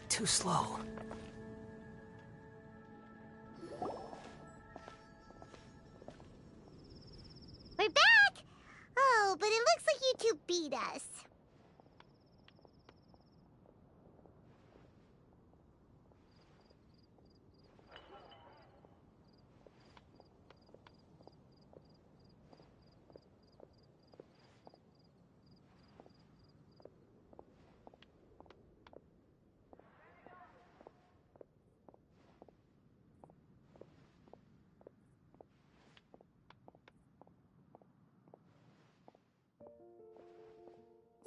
Too slow. We're back! Oh, but it looks like you two beat us.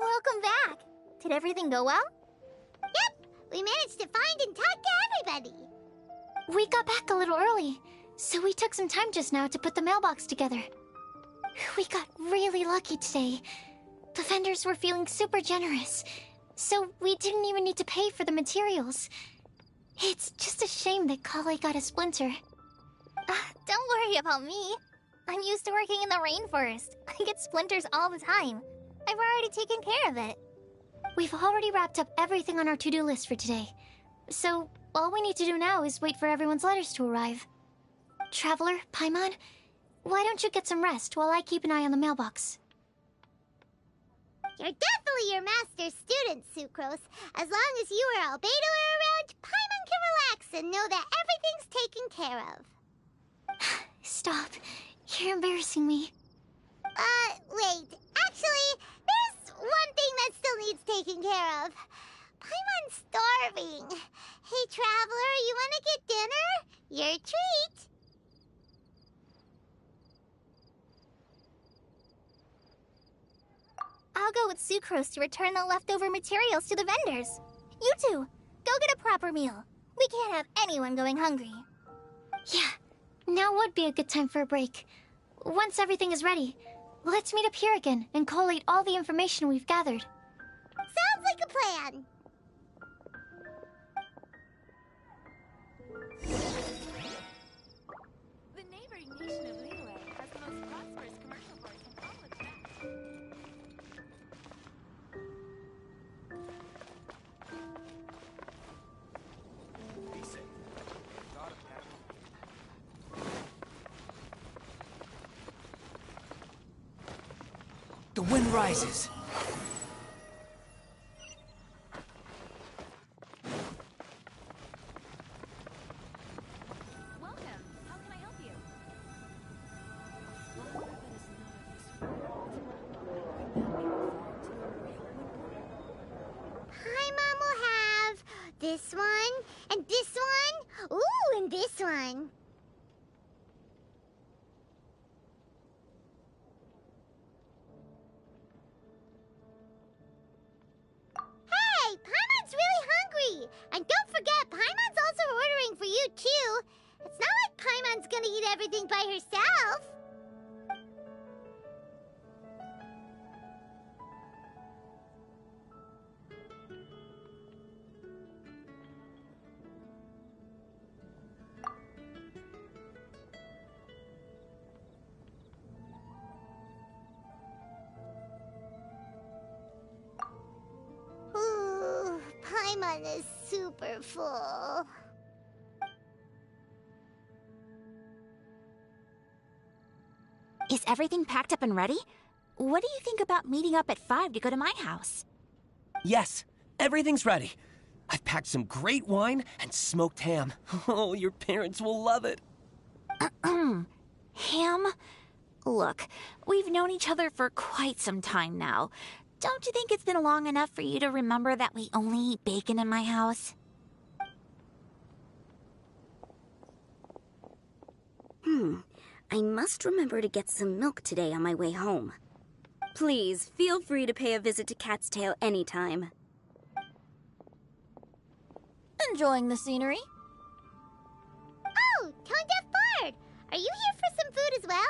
Welcome back! Did everything go well? Yep! We managed to find and talk to everybody! We got back a little early, so we took some time just now to put the mailbox together. We got really lucky today. The vendors were feeling super generous, so we didn't even need to pay for the materials. It's just a shame that Kale got a splinter. Don't worry about me. I'm used to working in the rainforest. I get splinters all the time. I've already taken care of it. We've already wrapped up everything on our to-do list for today. So, all we need to do now is wait for everyone's letters to arrive. Traveler, Paimon, why don't you get some rest while I keep an eye on the mailbox? You're definitely your master's student, Sucrose. As long as you or Albedo are around, Paimon can relax and know that everything's taken care of. Stop. You're embarrassing me. Wait. Actually, there's one thing that still needs taking care of. Paimon's starving. Hey, Traveler, you wanna get dinner? Your treat. I'll go with Sucrose to return the leftover materials to the vendors. You two, go get a proper meal. We can't have anyone going hungry. Yeah, now would be a good time for a break. Once everything is ready, let's meet up here again and collate all the information we've gathered. Sounds like a plan. The neighboring nation of Liyue has the most prosperous commercial ports in all of Japan. Be safe. Not a panic. The wind rises. Welcome. How can I help you? Paimon will have this one, and this one, ooh, and this one. Hey, Paimon's really hungry! And don't forget, Paimon's also ordering for you, too. It's not like Paimon's gonna eat everything by herself. Ooh, Paimon is super full. Is everything packed up and ready? What do you think about meeting up at 5 to go to my house? Yes, everything's ready. I've packed some great wine and smoked ham. Oh, your parents will love it. Ham? Look, we've known each other for quite some time now. Don't you think it's been long enough for you to remember that we only eat bacon in my house? I must remember to get some milk today on my way home. Please, feel free to pay a visit to Cat's Tail anytime. Enjoying the scenery? Oh, Tone Deaf Bard! Are you here for some food as well?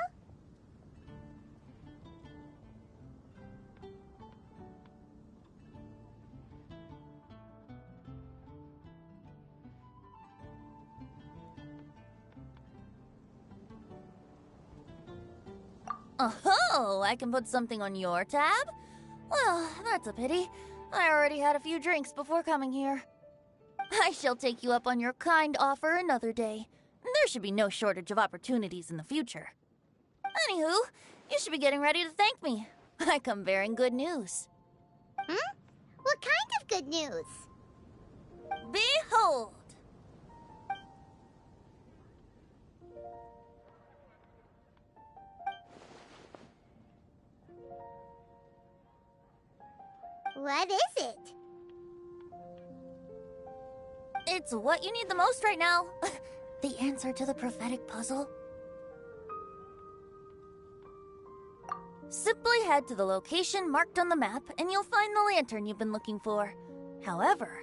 Oh, I can put something on your tab? Well, that's a pity. I already had a few drinks before coming here. I shall take you up on your kind offer another day. There should be no shortage of opportunities in the future. Anywho, you should be getting ready to thank me. I come bearing good news. Hmm? What kind of good news? Behold! What is it? It's what you need the most right now. The answer to the prophetic puzzle. Simply head to the location marked on the map and you'll find the lantern you've been looking for. However,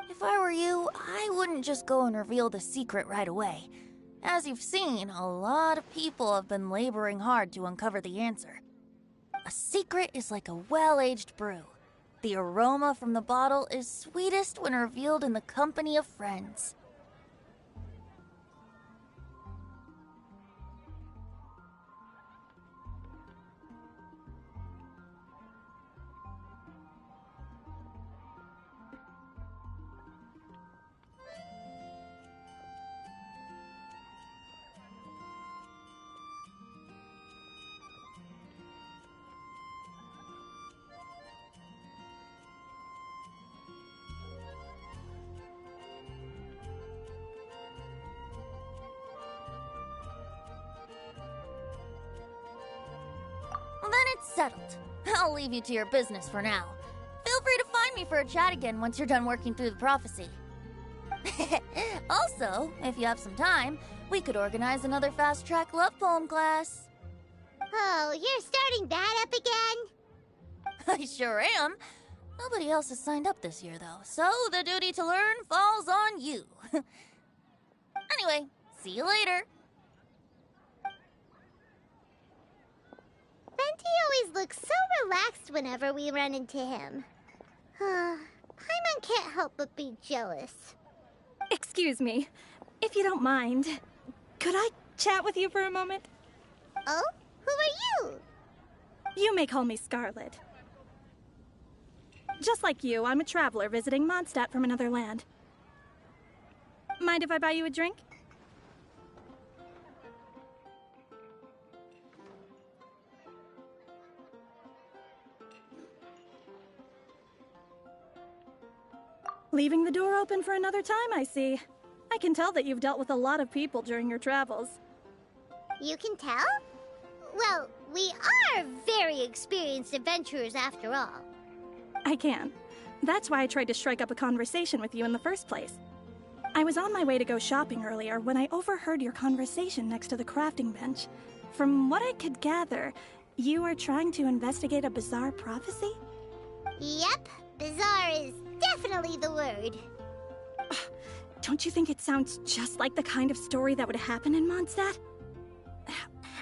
if I were you, I wouldn't just go and reveal the secret right away. As you've seen, a lot of people have been laboring hard to uncover the answer. A secret is like a well-aged brew. The aroma from the bottle is sweetest when revealed in the company of friends. Then it's settled. I'll leave you to your business for now. Feel free to find me for a chat again once you're done working through the prophecy. Also, if you have some time, we could organize another fast-track love poem class. Oh, you're starting that up again? I sure am. Nobody else has signed up this year, though, so the duty to learn falls on you. Anyway, see you later. Venti always looks so relaxed whenever we run into him. Paimon can't help but be jealous. Excuse me, if you don't mind, could I chat with you for a moment? Oh? Who are you? You may call me Scarlet. Just like you, I'm a traveler visiting Mondstadt from another land. Mind if I buy you a drink? Leaving the door open for another time, I see. I can tell that you've dealt with a lot of people during your travels. You can tell? Well, we are very experienced adventurers after all. I can. That's why I tried to strike up a conversation with you in the first place. I was on my way to go shopping earlier when I overheard your conversation next to the crafting bench. From what I could gather, you are trying to investigate a bizarre prophecy? Yep, bizarre is definitely the word. Don't you think it sounds just like the kind of story that would happen in Mondstadt?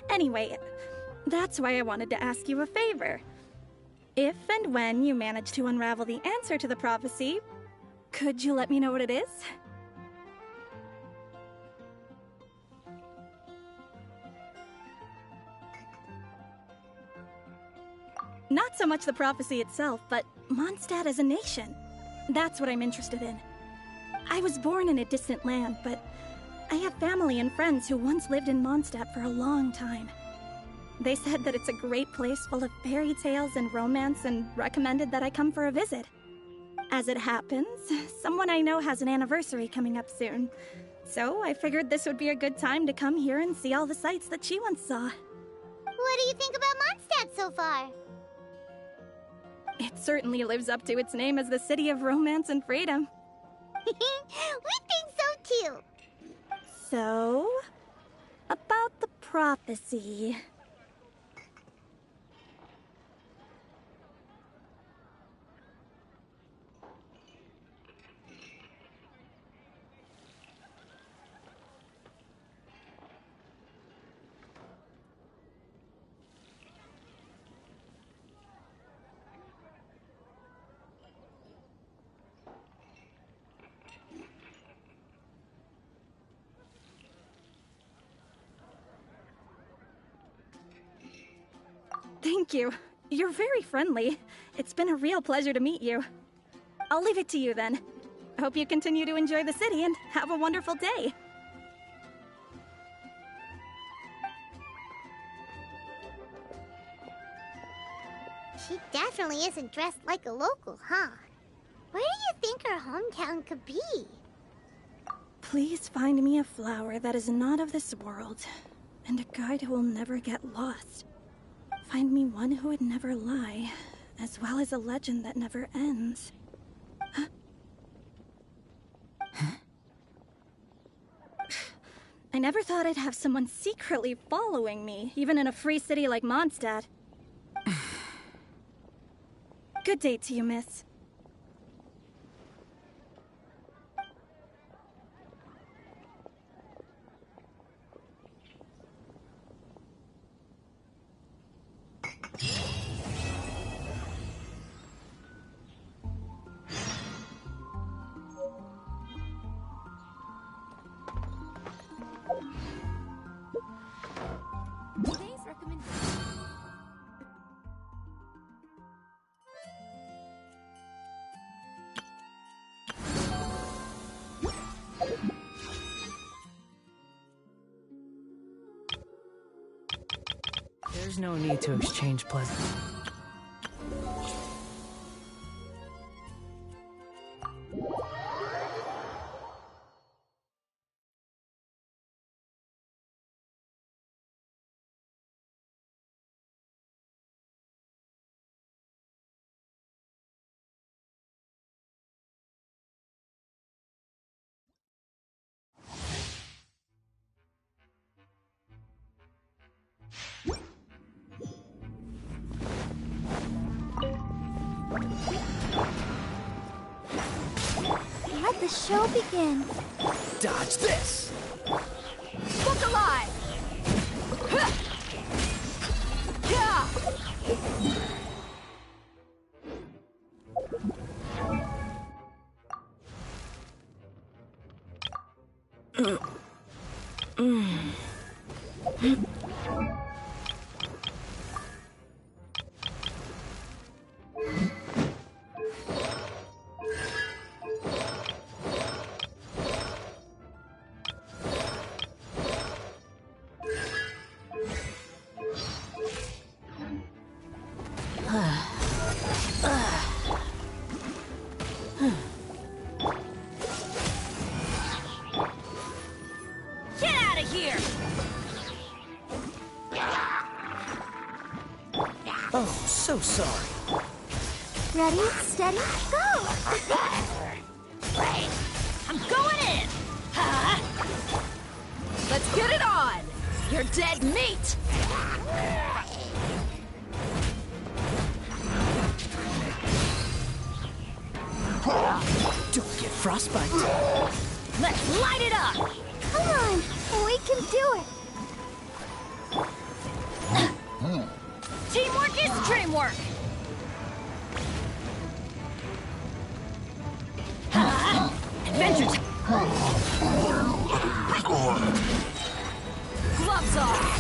Anyway, that's why I wanted to ask you a favor. If and when you manage to unravel the answer to the prophecy, could you let me know what it is? Not so much the prophecy itself, but Mondstadt as a nation. That's what I'm interested in. I was born in a distant land, but I have family and friends who once lived in Mondstadt for a long time. They said that it's a great place full of fairy tales and romance and recommended that I come for a visit. As it happens, someone I know has an anniversary coming up soon. So I figured this would be a good time to come here and see all the sights that she once saw. What do you think about Mondstadt so far? It certainly lives up to its name as the city of romance and freedom. We think so too. So, about the prophecy. Thank you. You're very friendly. It's been a real pleasure to meet you. I'll leave it to you then. I hope you continue to enjoy the city and have a wonderful day. She definitely isn't dressed like a local, huh? Where do you think her hometown could be? Please find me a flower that is not of this world, and a guide who will never get lost. Find me one who would never lie, as well as a legend that never ends. Huh? I never thought I'd have someone secretly following me, even in a free city like Mondstadt. Good day to you, miss. Today's recommendation. There's no need to exchange pleasant. Let the show begin. Dodge this! Look alive! Huh! Yeah! Get out of here! Oh, so sorry. Ready, steady, go! I'm going in! Huh? Let's get it on! You're dead meat! Don't get frostbite. Let's light it up! Come on, we can do it! Teamwork is dreamwork! Adventure! Gloves off!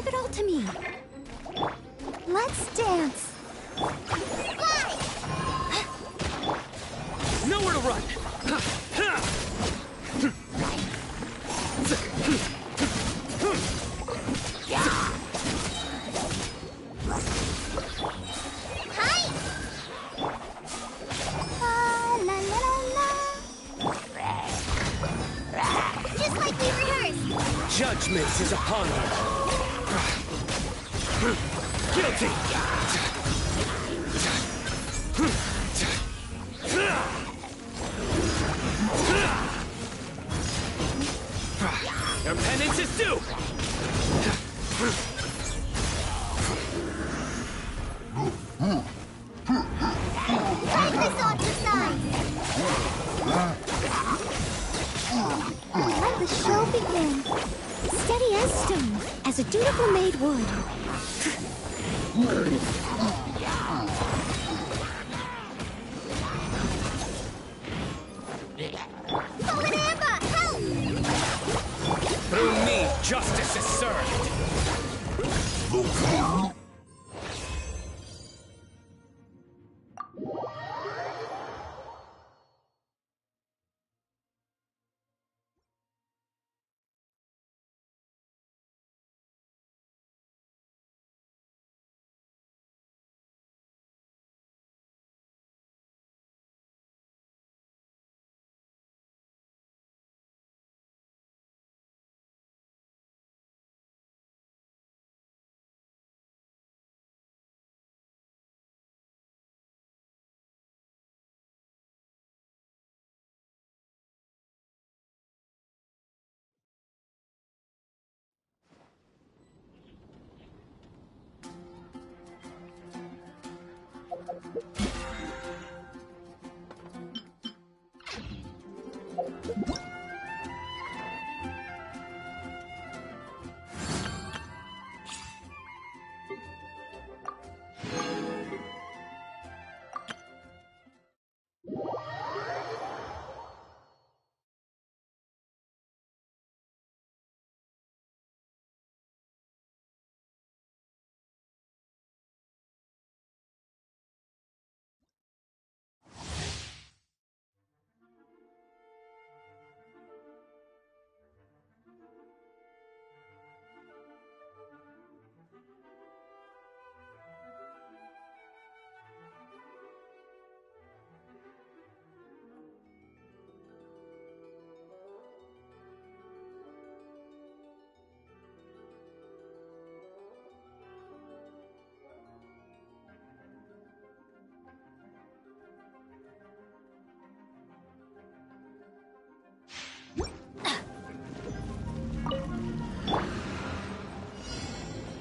Leave it all to me. Let's dance. Nowhere to run! Hi! La la la. Just like we rehearsed. Judgment is upon you. Guilty! Your penance is due! Take this off the side. Let the show begin. Steady as stone, as a dutiful maid would. Hold it, Amber! Help! Through me, justice is served!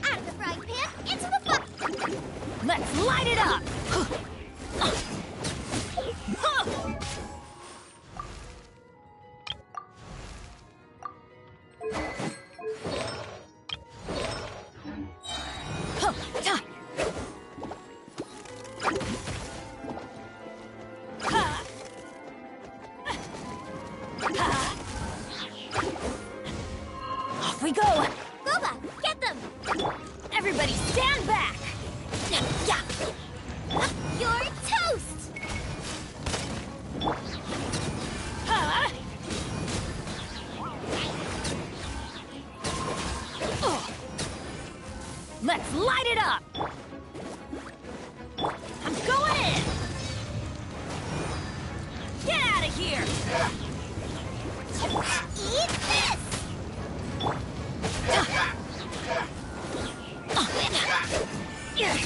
Out of the frying pan, into the fire! Let's light it up! Off we go! Boba, get them! Everybody stand back! Yeah! You're toast! Huh? Let's light it up! I'm going in! Get out of here! Eat this! Yeah.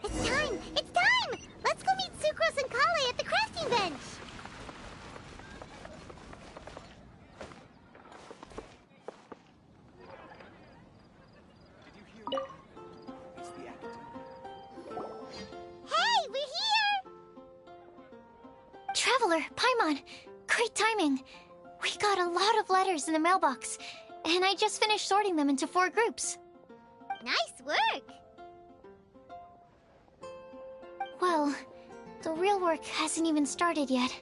It's time! It's time! Let's go meet Sucrose and Kale at the crafting bench! Did you hear what happened? It's the actor. Hey, we're here! Traveler, Paimon, great timing. We got a lot of letters in the mailbox, and I just finished sorting them into 4 groups. Nice work! Well, the real work hasn't even started yet.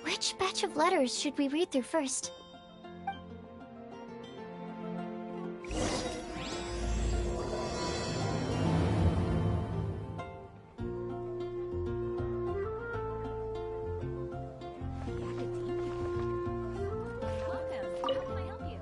Which batch of letters should we read through first? Welcome. How can I help you?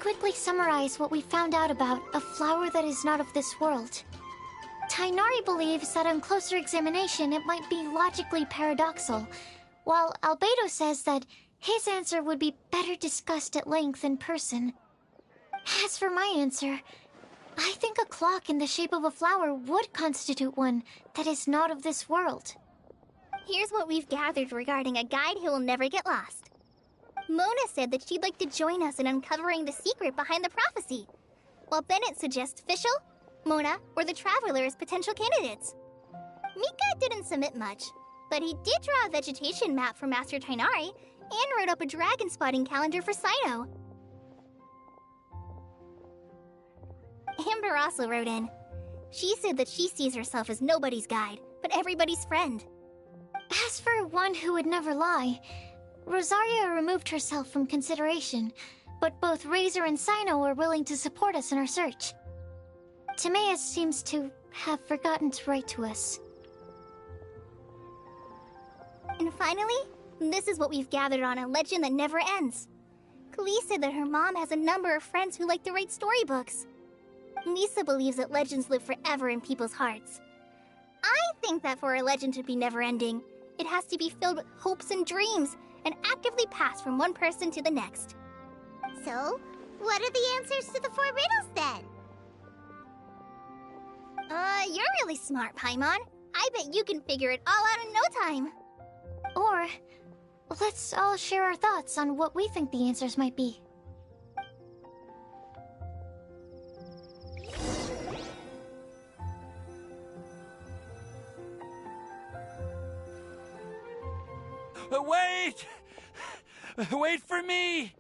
quickly summarize what we found out about a flower that is not of this world. Tainari believes that on closer examination it might be logically paradoxal, while Albedo says that his answer would be better discussed at length in person. As for my answer, I think a clock in the shape of a flower would constitute one that is not of this world. Here's what we've gathered regarding a guide who will never get lost. Mona said that she'd like to join us in uncovering the secret behind the prophecy, while Bennett suggests Fischl, Mona, or the Traveler as potential candidates. Mika didn't submit much, but he did draw a vegetation map for Master Tainari and wrote up a dragon spotting calendar for Saito. Amber also wrote in. She said that she sees herself as nobody's guide, but everybody's friend. As for one who would never lie, Rosaria removed herself from consideration, but both Razor and Sino are willing to support us in our search. Timaeus seems to have forgotten to write to us. And finally, this is what we've gathered on a legend that never ends. Klee said that her mom has a number of friends who like to write storybooks. Lisa believes that legends live forever in people's hearts. I think that for a legend to be never-ending, it has to be filled with hopes and dreams and actively passed from one person to the next. So, what are the answers to the 4 riddles then? You're really smart, Paimon. I bet you can figure it all out in no time. Or, let's all share our thoughts on what we think the answers might be. Wait! Wait for me!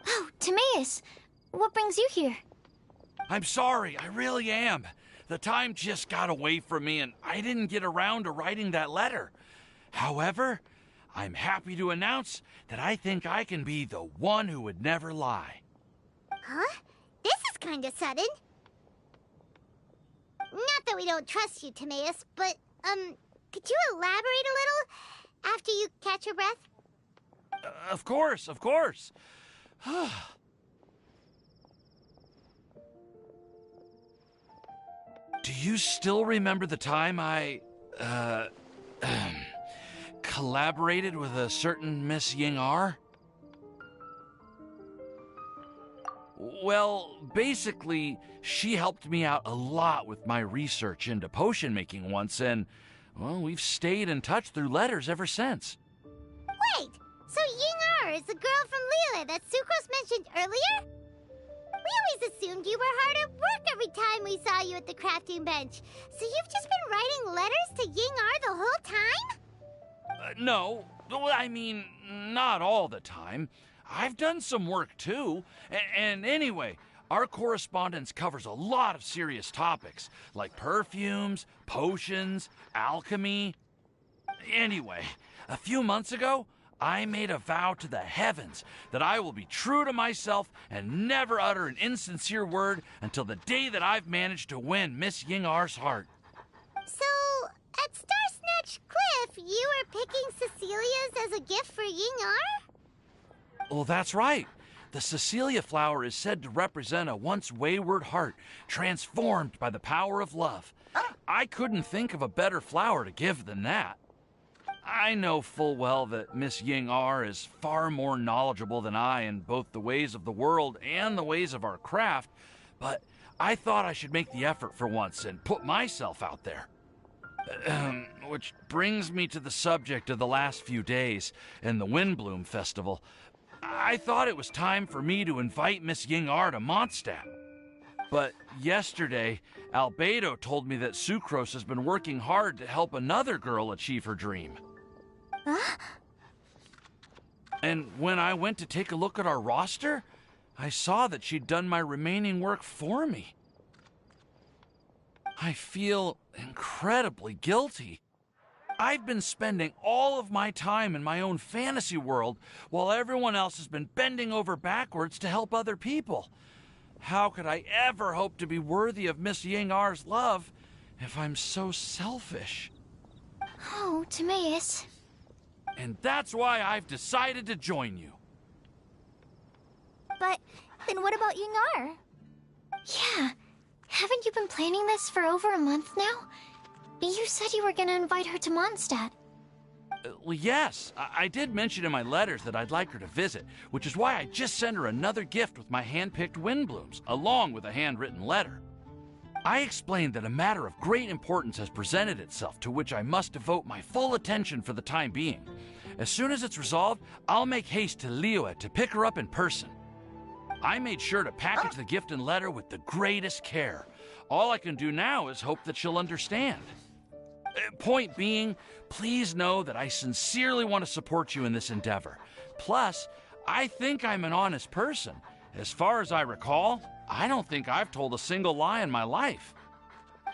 Oh, Timaeus! What brings you here? I'm sorry, I really am. The time just got away from me and I didn't get around to writing that letter. However, I'm happy to announce that I think I can be the one who would never lie. Huh? This is kinda sudden. Not that we don't trust you, Timaeus, but, could you elaborate a little after you catch your breath? Of course, of course. Do you still remember the time I, collaborated with a certain Miss Ying-R? Well, basically, she helped me out a lot with my research into potion making once, and, well, we've stayed in touch through letters ever since. Wait, so Ying-R is the girl from Liyue that Sucrose mentioned earlier? We always assumed you were hard at work every time we saw you at the crafting bench. So you've just been writing letters to Ying-R the whole time? No, I mean, not all the time. I've done some work too. And anyway, our correspondence covers a lot of serious topics, like perfumes, potions, alchemy. Anyway, a few months ago, I made a vow to the heavens that I will be true to myself and never utter an insincere word until the day that I've managed to win Miss Ying-R's heart. So, at Star Snatch Cliff, you were picking Cecilia's as a gift for Ying-R? Well, that's right. The Cecilia flower is said to represent a once wayward heart, transformed by the power of love. I couldn't think of a better flower to give than that. I know full well that Miss Ying-R is far more knowledgeable than I in both the ways of the world and the ways of our craft, but I thought I should make the effort for once and put myself out there. Which brings me to the subject of the last few days and the Windbloom Festival. I thought it was time for me to invite Miss Ying-R to Mondstadt. But yesterday, Albedo told me that Sucrose has been working hard to help another girl achieve her dream. Huh? And when I went to take a look at our roster, I saw that she'd done my remaining work for me. I feel incredibly guilty. I've been spending all of my time in my own fantasy world while everyone else has been bending over backwards to help other people. How could I ever hope to be worthy of Miss Ying-R's love if I'm so selfish? Oh, Timaeus. And that's why I've decided to join you. But Then what about Yingar? Yeah. Haven't you been planning this for over a month now? You said you were gonna invite her to Mondstadt. Well, yes, I did mention in my letters that I'd like her to visit, which is why I just sent her another gift with my hand-picked wind blooms, along with a handwritten letter. I explained that a matter of great importance has presented itself to which I must devote my full attention for the time being. As soon as it's resolved, I'll make haste to Liyue to pick her up in person. I made sure to package the gift and letter with the greatest care. All I can do now is hope that she'll understand. Point being, please know that I sincerely want to support you in this endeavor. Plus, I think I'm an honest person. As far as I recall, I don't think I've told a single lie in my life.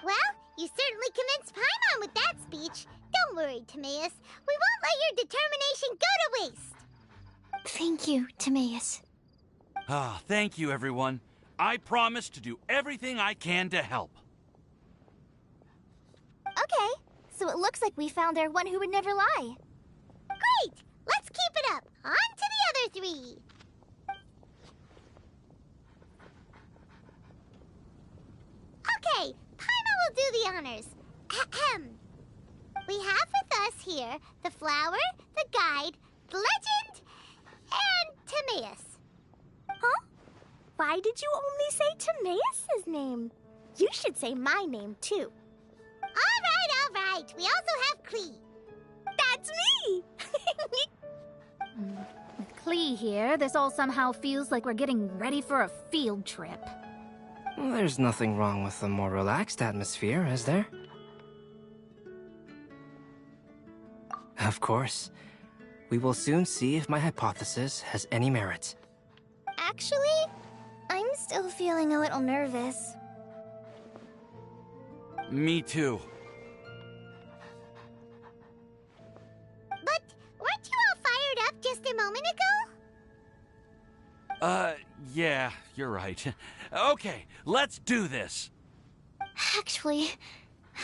Well, you certainly convinced Paimon with that speech. Don't worry, Timaeus. We won't let your determination go to waste. Thank you, Timaeus. Ah, thank you, everyone. I promise to do everything I can to help. Okay, so it looks like we found our one who would never lie. Great! Let's keep it up. On to the other three. Okay, Paimon will do the honors. Ahem. We have with us here the flower, the guide, the legend, and Timaeus. Huh? Why did you only say Timaeus' name? You should say my name, too. All right. We also have Klee. That's me! With Klee here, this all somehow feels like we're getting ready for a field trip. There's nothing wrong with a more relaxed atmosphere, is there? Of course. We will soon see if my hypothesis has any merit. Actually, I'm still feeling a little nervous. Me too. But weren't you all fired up just a moment ago? Yeah, you're right. Okay, let's do this. Actually,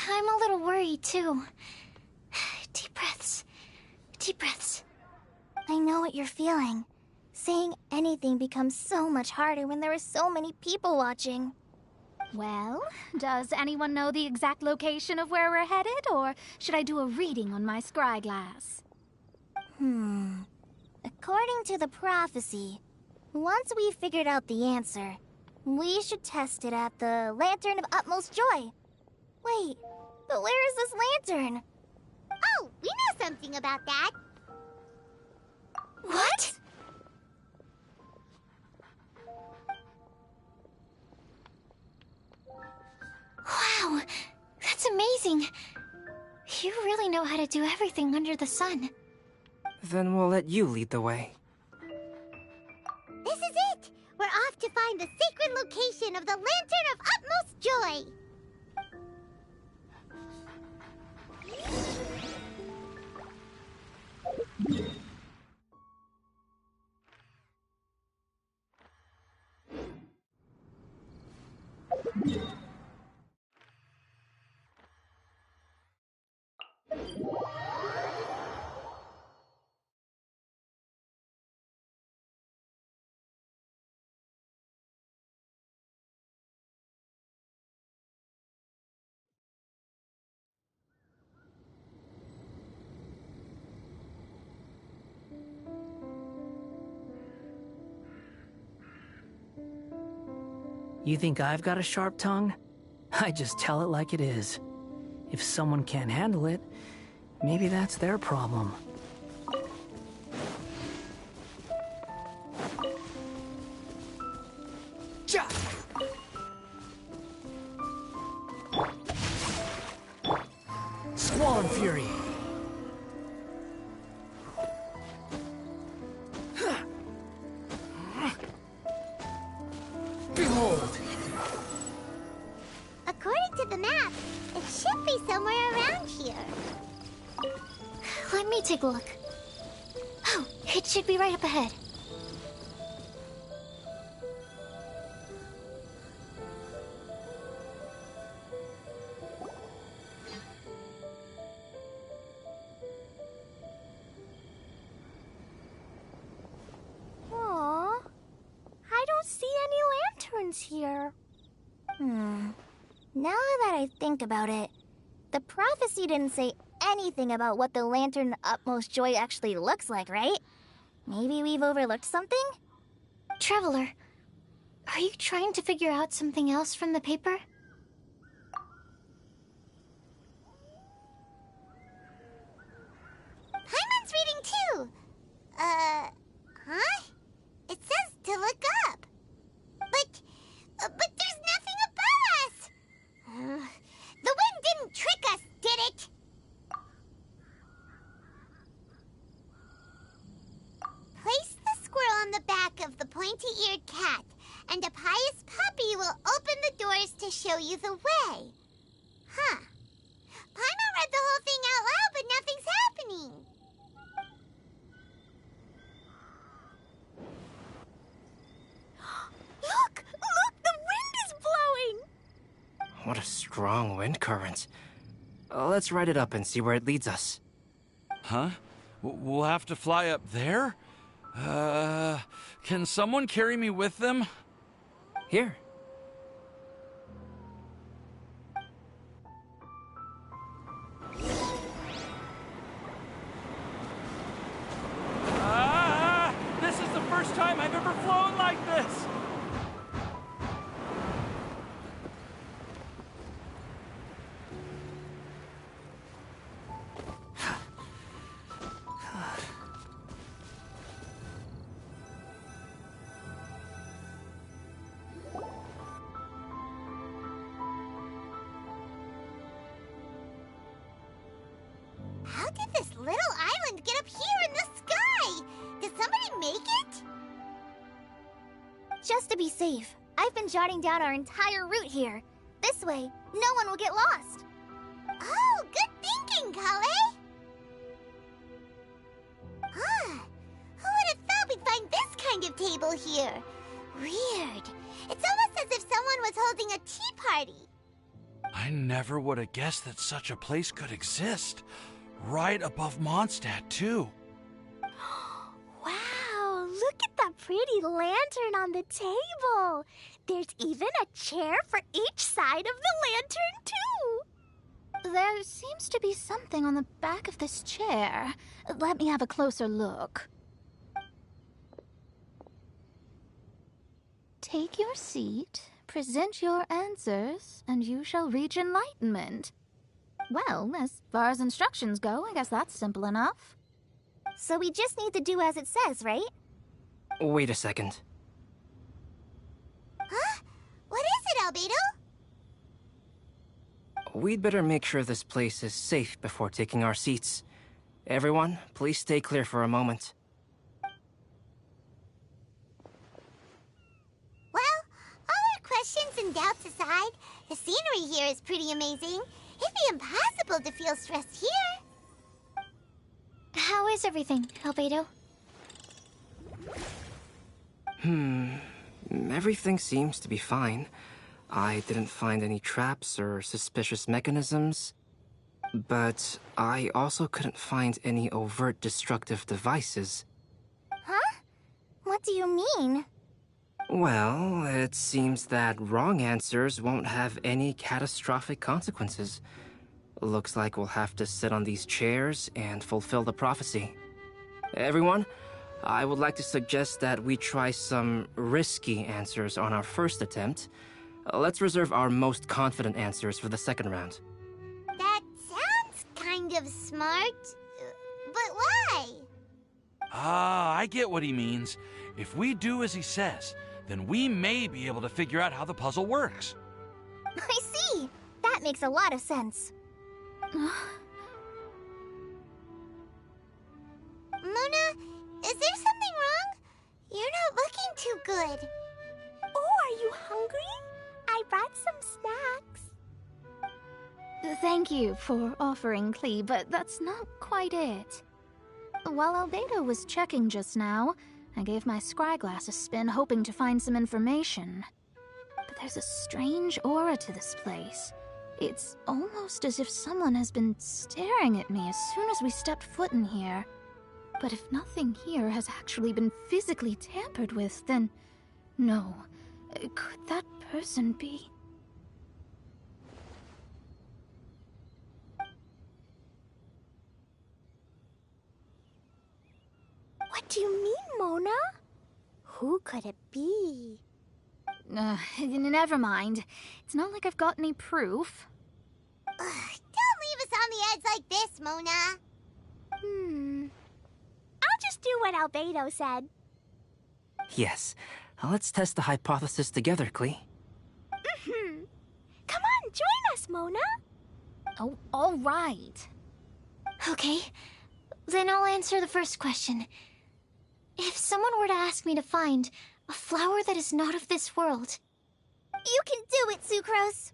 I'm a little worried too. Deep breaths. Deep breaths. I know what you're feeling. Saying anything becomes so much harder when there are so many people watching. Well, does anyone know the exact location of where we're headed, or should I do a reading on my scry glass? According to the prophecy, once we figured out the answer, we should test it at the Lantern of Utmost Joy. Wait, but where is this lantern? Oh, we know something about that. What? Wow, that's amazing. You really know how to do everything under the sun. Then we'll let you lead the way. This is it! We're off to find the sacred location of the Lantern of Utmost Joy! You think I've got a sharp tongue? I just tell it like it is. If someone can't handle it, maybe that's their problem. Squall Fury! Behold! According to the map, it should be somewhere around here. Let me take a look. Oh, it should be right up ahead. Aww. I don't see Now that I think about it, the prophecy didn't say anything about what the Lantern Utmost Joy actually looks like, right? Maybe we've overlooked something? Traveler, are you trying to figure out something else from the paper? Paimon's reading too. Huh? It says to look up. But there's nothing above us. The wind didn't trick us, did it? Place the squirrel on the back of the pointy-eared cat, and a pious puppy will open the doors to show you the way. Huh. Paimon read the whole thing out loud, but nothing's happening. Look! The wind is blowing! What a strong wind current. Let's ride it up and see where it leads us. Huh? We'll have to fly up there? Can someone carry me with them? Here. This is the first time I've ever flown like this! How did this little island get up here in the sky? Did somebody make it? Just to be safe, I've been jotting down our entire route here. This way, no one will get lost. Oh, good thinking, Kale. Huh. Who would have thought we'd find this kind of table here? Weird. It's almost as if someone was holding a tea party. I never would have guessed that such a place could exist. Right above Mondstadt, too. Wow, look at that pretty lantern on the table. There's even a chair for each side of the lantern, too. There seems to be something on the back of this chair. Let me have a closer look. Take your seat, present your answers, and you shall reach enlightenment. Well, as far as instructions go, I guess that's simple enough. So we just need to do as it says, right? Wait a second. Huh? What is it, Albedo? We'd better make sure this place is safe before taking our seats. Everyone, please stay clear for a moment. Well, all our questions and doubts aside, the scenery here is pretty amazing. It'd be impossible to feel stressed here. How is everything, Albedo? Everything seems to be fine. I didn't find any traps or suspicious mechanisms. But I also couldn't find any overt destructive devices. Huh? What do you mean? Well, it seems that wrong answers won't have any catastrophic consequences. Looks like we'll have to sit on these chairs and fulfill the prophecy. Everyone, I would like to suggest that we try some risky answers on our first attempt. Let's reserve our most confident answers for the second round. That sounds kind of smart. But why? I get what he means. If we do as he says, then we may be able to figure out how the puzzle works. I see. That makes a lot of sense. Mona, is there something wrong? You're not looking too good. Oh, are you hungry? I brought some snacks. Thank you for offering, Klee, but that's not quite it. While Albedo was checking just now, I gave my scryglass a spin hoping to find some information. But there's a strange aura to this place. It's almost as if someone has been staring at me as soon as we stepped foot in here. But if nothing here has actually been physically tampered with, then no. Could that person be? do you mean, Mona? Who could it be? Never mind. It's not like I've got any proof. Don't leave us on the edge like this, Mona. I'll just do what Albedo said. Yes. Let's test the hypothesis together, Klee. Come on, join us, Mona. Oh, all right. Okay, then I'll answer the first question. If someone were to ask me to find a flower that is not of this world... You can do it, Sucrose.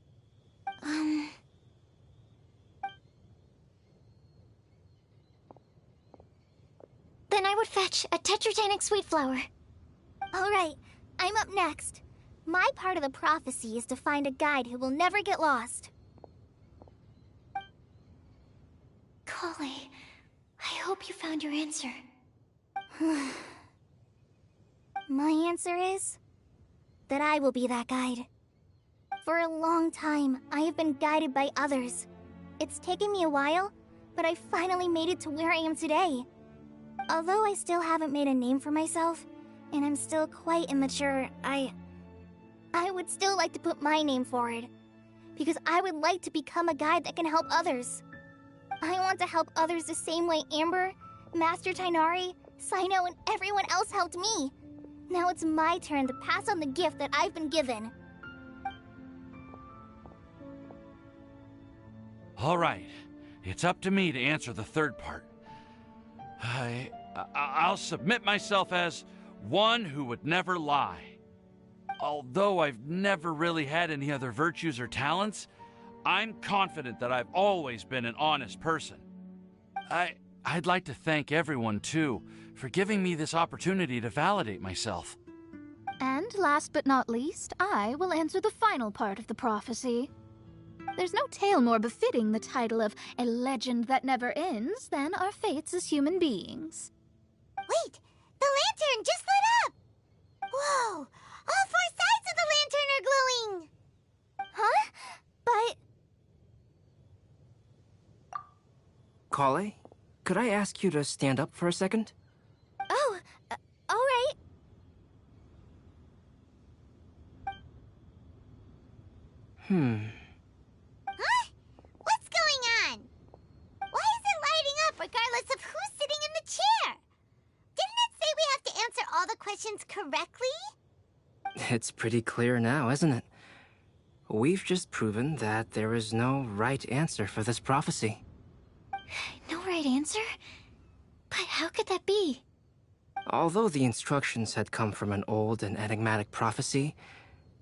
Then I would fetch a tetratanic sweet flower. All right, I'm up next. My part of the prophecy is to find a guide who will never get lost. Kali, I hope you found your answer. My answer is that I will be that guide. For a long time, I have been guided by others. It's taken me a while, but I finally made it to where I am today. Although I still haven't made a name for myself, and I'm still quite immature, I would still like to put my name forward. Because I would like to become a guide that can help others. I want to help others the same way Amber, Master Tainari, Sino, and everyone else helped me. Now it's my turn to pass on the gift that I've been given. All right. It's up to me to answer the third part. I'll submit myself as one who would never lie. Although I've never really had any other virtues or talents, I'm confident that I've always been an honest person. I'd like to thank everyone, too, for giving me this opportunity to validate myself. And last but not least, I will answer the final part of the prophecy. There's no tale more befitting the title of a legend that never ends than our fates as human beings. Wait! The lantern just lit up! Whoa! All four sides of the lantern are glowing! Huh? But... Kale, could I ask you to stand up for a second? Oh, all right. Huh? What's going on? Why is it lighting up regardless of who's sitting in the chair? Didn't it say we have to answer all the questions correctly? It's pretty clear now, isn't it? We've just proven that there is no right answer for this prophecy. No right answer? But how could that be? Although the instructions had come from an old and enigmatic prophecy,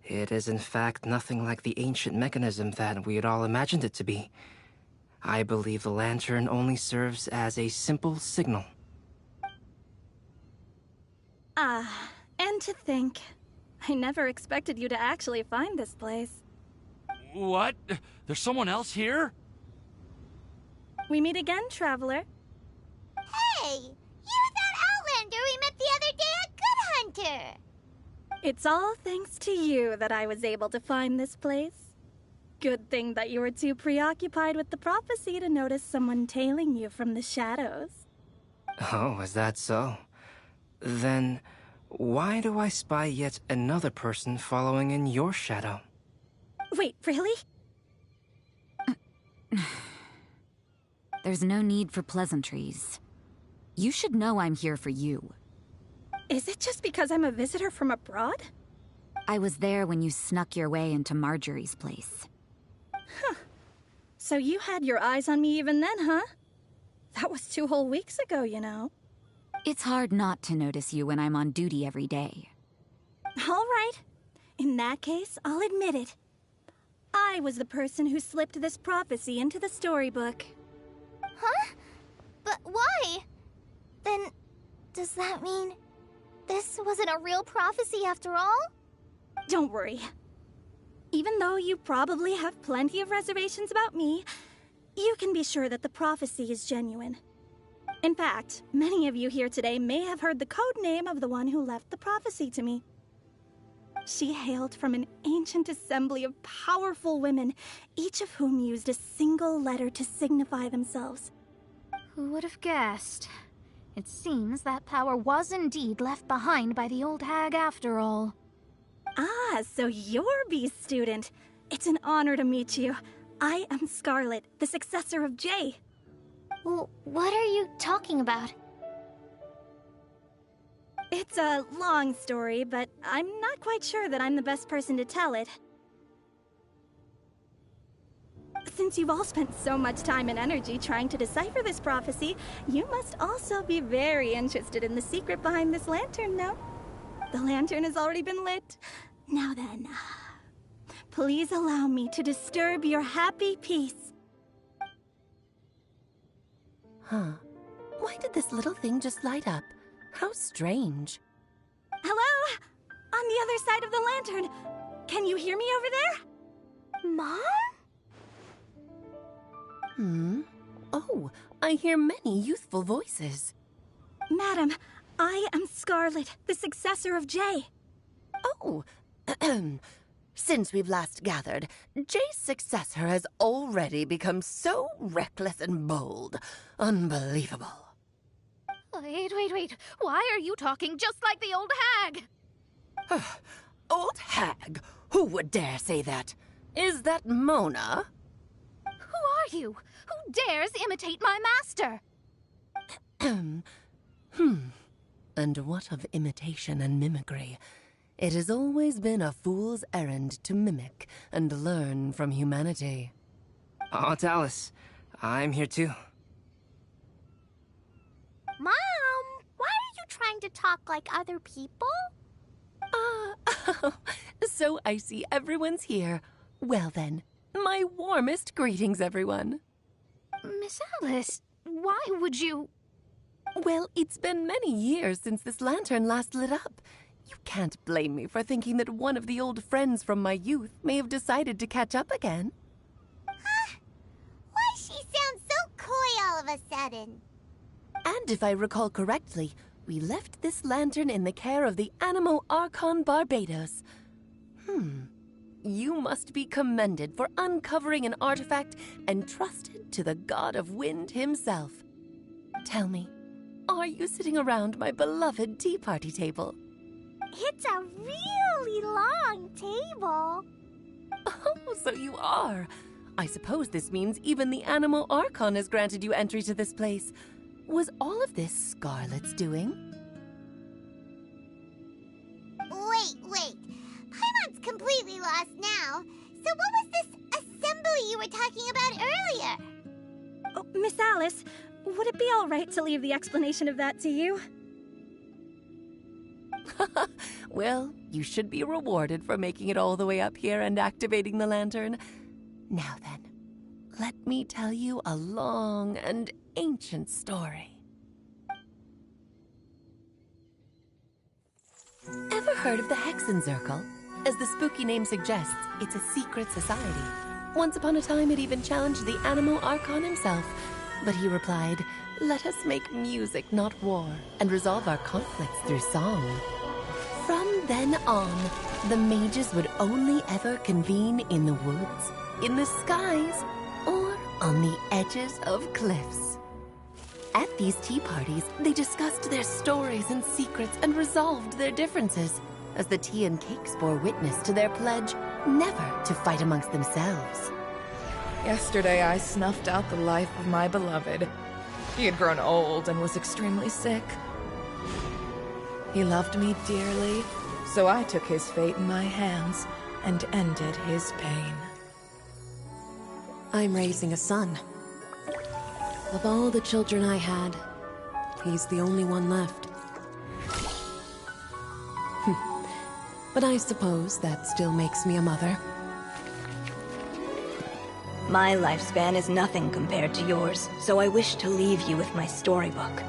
it is in fact nothing like the ancient mechanism that we had all imagined it to be. I believe the lantern only serves as a simple signal. And to think, I never expected you to actually find this place. What? There's someone else here? We meet again, traveler. Hey! You're that Outlander we met the other day at Good Hunter! It's all thanks to you that I was able to find this place. Good thing that you were too preoccupied with the prophecy to notice someone tailing you from the shadows. Oh, is that so? Then, why do I spy yet another person following in your shadow? Wait, really? There's no need for pleasantries. You should know I'm here for you. Is it just because I'm a visitor from abroad? I was there when you snuck your way into Marjorie's place. Huh. So you had your eyes on me even then, huh? That was 2 whole weeks ago, you know. It's hard not to notice you when I'm on duty every day. All right. In that case, I'll admit it. I was the person who slipped this prophecy into the storybook. Huh? But why? Then, does that mean this wasn't a real prophecy after all? Don't worry. Even though you probably have plenty of reservations about me, you can be sure that the prophecy is genuine. In fact, many of you here today may have heard the code name of the one who left the prophecy to me. She hailed from an ancient assembly of powerful women, each of whom used a single letter to signify themselves. Who would have guessed? It seems that power was indeed left behind by the old hag after all. Ah, so you're B's student. It's an honor to meet you. I am Scarlet, the successor of Jay. Well, what are you talking about? It's a long story, but I'm not quite sure that I'm the best person to tell it. Since you've all spent so much time and energy trying to decipher this prophecy, you must also be very interested in the secret behind this lantern, no? The lantern has already been lit. Now then, please allow me to disturb your happy peace. Huh. Why did this little thing just light up? How strange. Hello? On the other side of the lantern. Can you hear me over there? Mom? Oh, I hear many youthful voices. Madam, I am Scarlet, the successor of Jay. Oh, since we've last gathered, Jay's successor has already become so reckless and bold. Unbelievable. Wait. Why are you talking just like the old hag? Old hag? Who would dare say that? Is that Mona? Who are you? Who dares imitate my master? And what of imitation and mimicry? It has always been a fool's errand to mimic and learn from humanity. Aunt Alice, I'm here too. Mom, why are you trying to talk like other people? So I see everyone's here. Well then, my warmest greetings, everyone. Miss Alice, why would you... Well, it's been many years since this lantern last lit up. You can't blame me for thinking that one of the old friends from my youth may have decided to catch up again. Huh? Why she sounds so coy all of a sudden? And if I recall correctly, we left this lantern in the care of the Animo Archon Barbados. You must be commended for uncovering an artifact entrusted to the god of wind himself. Tell me, are you sitting around my beloved tea party table? It's a really long table. Oh, so you are. I suppose this means even the Animo Archon has granted you entry to this place. Was all of this Scarlet's doing? Wait. Paimon's completely lost now. So what was this assembly you were talking about earlier? Oh, Miss Alice, would it be all right to leave the explanation of that to you? Well, you should be rewarded for making it all the way up here and activating the lantern. Now then, let me tell you a long and ancient story. Ever heard of the Hexenzirkel? As the spooky name suggests, it's a secret society. Once upon a time, it even challenged the Animo Archon himself. But he replied, "Let us make music, not war, and resolve our conflicts through song." From then on, the mages would only ever convene in the woods, in the skies, or on the edges of cliffs. At these tea parties, they discussed their stories and secrets and resolved their differences, as the tea and cakes bore witness to their pledge never to fight amongst themselves. Yesterday, I snuffed out the life of my beloved. He had grown old and was extremely sick. He loved me dearly, so I took his fate in my hands and ended his pain. I'm raising a son. Of all the children I had, he's the only one left. But I suppose that still makes me a mother. My lifespan is nothing compared to yours, so I wish to leave you with my storybook.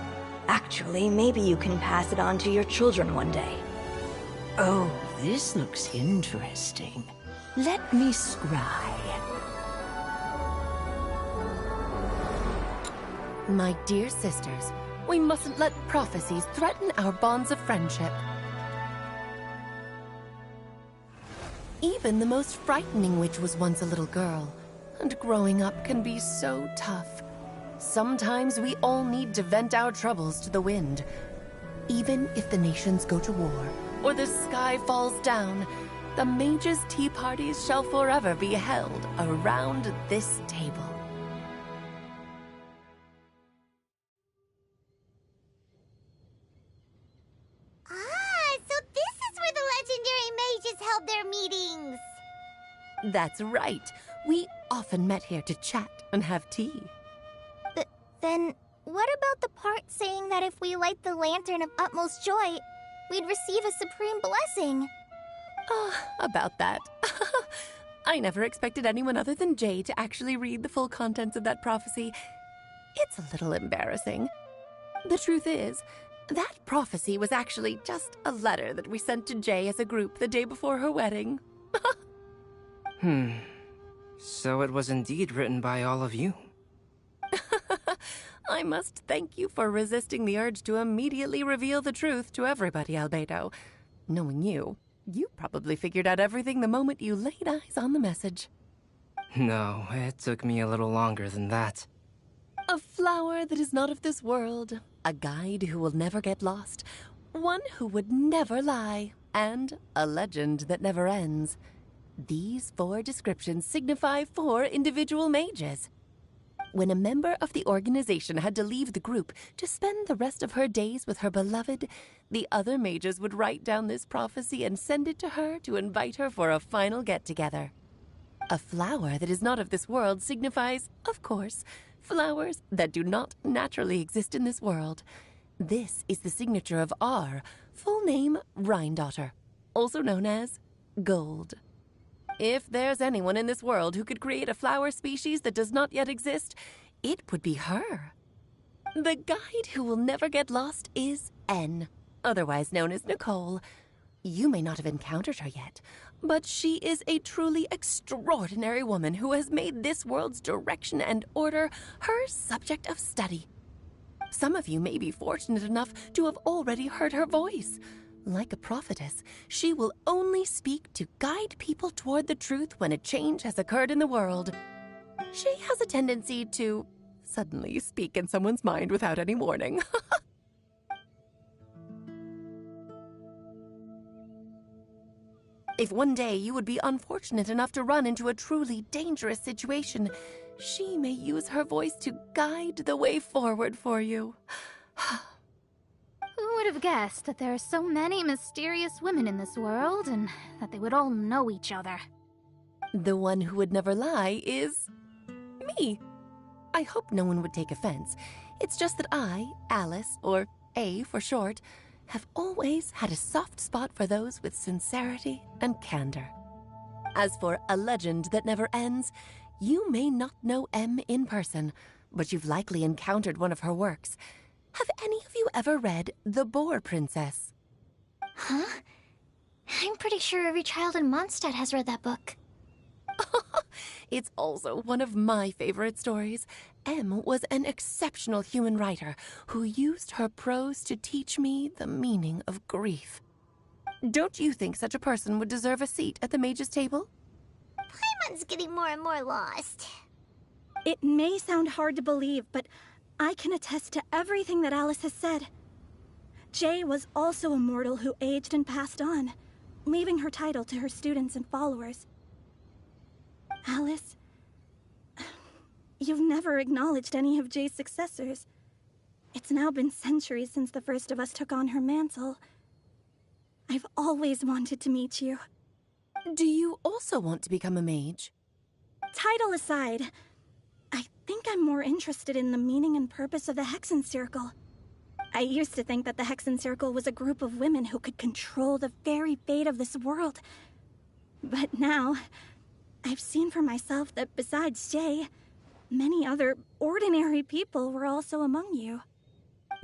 Actually, maybe you can pass it on to your children one day. Oh, this looks interesting. Let me scry. My dear sisters, we mustn't let prophecies threaten our bonds of friendship. Even the most frightening witch was once a little girl, and growing up can be so tough. Sometimes we all need to vent our troubles to the wind. Even if the nations go to war, or the sky falls down, the mages' tea parties shall forever be held around this table. Ah, so this is where the legendary mages held their meetings. That's right. We often met here to chat and have tea. Then, what about the part saying that if we light the lantern of utmost joy, we'd receive a supreme blessing? About that. I never expected anyone other than Jay to actually read the full contents of that prophecy. It's a little embarrassing. The truth is, that prophecy was actually just a letter that we sent to Jay as a group the day before her wedding. So it was indeed written by all of you. I must thank you for resisting the urge to immediately reveal the truth to everybody, Albedo. Knowing you, you probably figured out everything the moment you laid eyes on the message. No, it took me a little longer than that. A flower that is not of this world, a guide who will never get lost, one who would never lie, and a legend that never ends. These 4 descriptions signify 4 individual mages. When a member of the organization had to leave the group to spend the rest of her days with her beloved, the other mages would write down this prophecy and send it to her to invite her for a final get-together. A flower that is not of this world signifies, of course, flowers that do not naturally exist in this world. This is the signature of our full name, Rhine-daughter, also known as Gold. If there's anyone in this world who could create a flower species that does not yet exist, it would be her. The guide who will never get lost is N, otherwise known as Nicole. You may not have encountered her yet, but she is a truly extraordinary woman who has made this world's direction and order her subject of study. Some of you may be fortunate enough to have already heard her voice. Like a prophetess, she will only speak to guide people toward the truth when a change has occurred in the world. She has a tendency to suddenly speak in someone's mind without any warning. If one day you would be unfortunate enough to run into a truly dangerous situation, she may use her voice to guide the way forward for you. Who would have guessed that there are so many mysterious women in this world, and that they would all know each other? The one who would never lie is me. I hope no one would take offense. It's just that I, Alice, or A for short, have always had a soft spot for those with sincerity and candor. As for a legend that never ends, you may not know M in person, but you've likely encountered one of her works. Have any of you ever read The Boar Princess? Huh? I'm pretty sure every child in Mondstadt has read that book. It's also one of my favorite stories. M was an exceptional human writer who used her prose to teach me the meaning of grief. Don't you think such a person would deserve a seat at the mage's table? Paimon's getting more and more lost. It may sound hard to believe, but I can attest to everything that Alice has said. Jay was also a mortal who aged and passed on, leaving her title to her students and followers. Alice, you've never acknowledged any of Jay's successors. It's now been centuries since the first of us took on her mantle. I've always wanted to meet you. Do you also want to become a mage? Title aside, I think I'm more interested in the meaning and purpose of the Hexen Circle. I used to think that the Hexen Circle was a group of women who could control the very fate of this world. But now, I've seen for myself that besides Jay, many other ordinary people were also among you.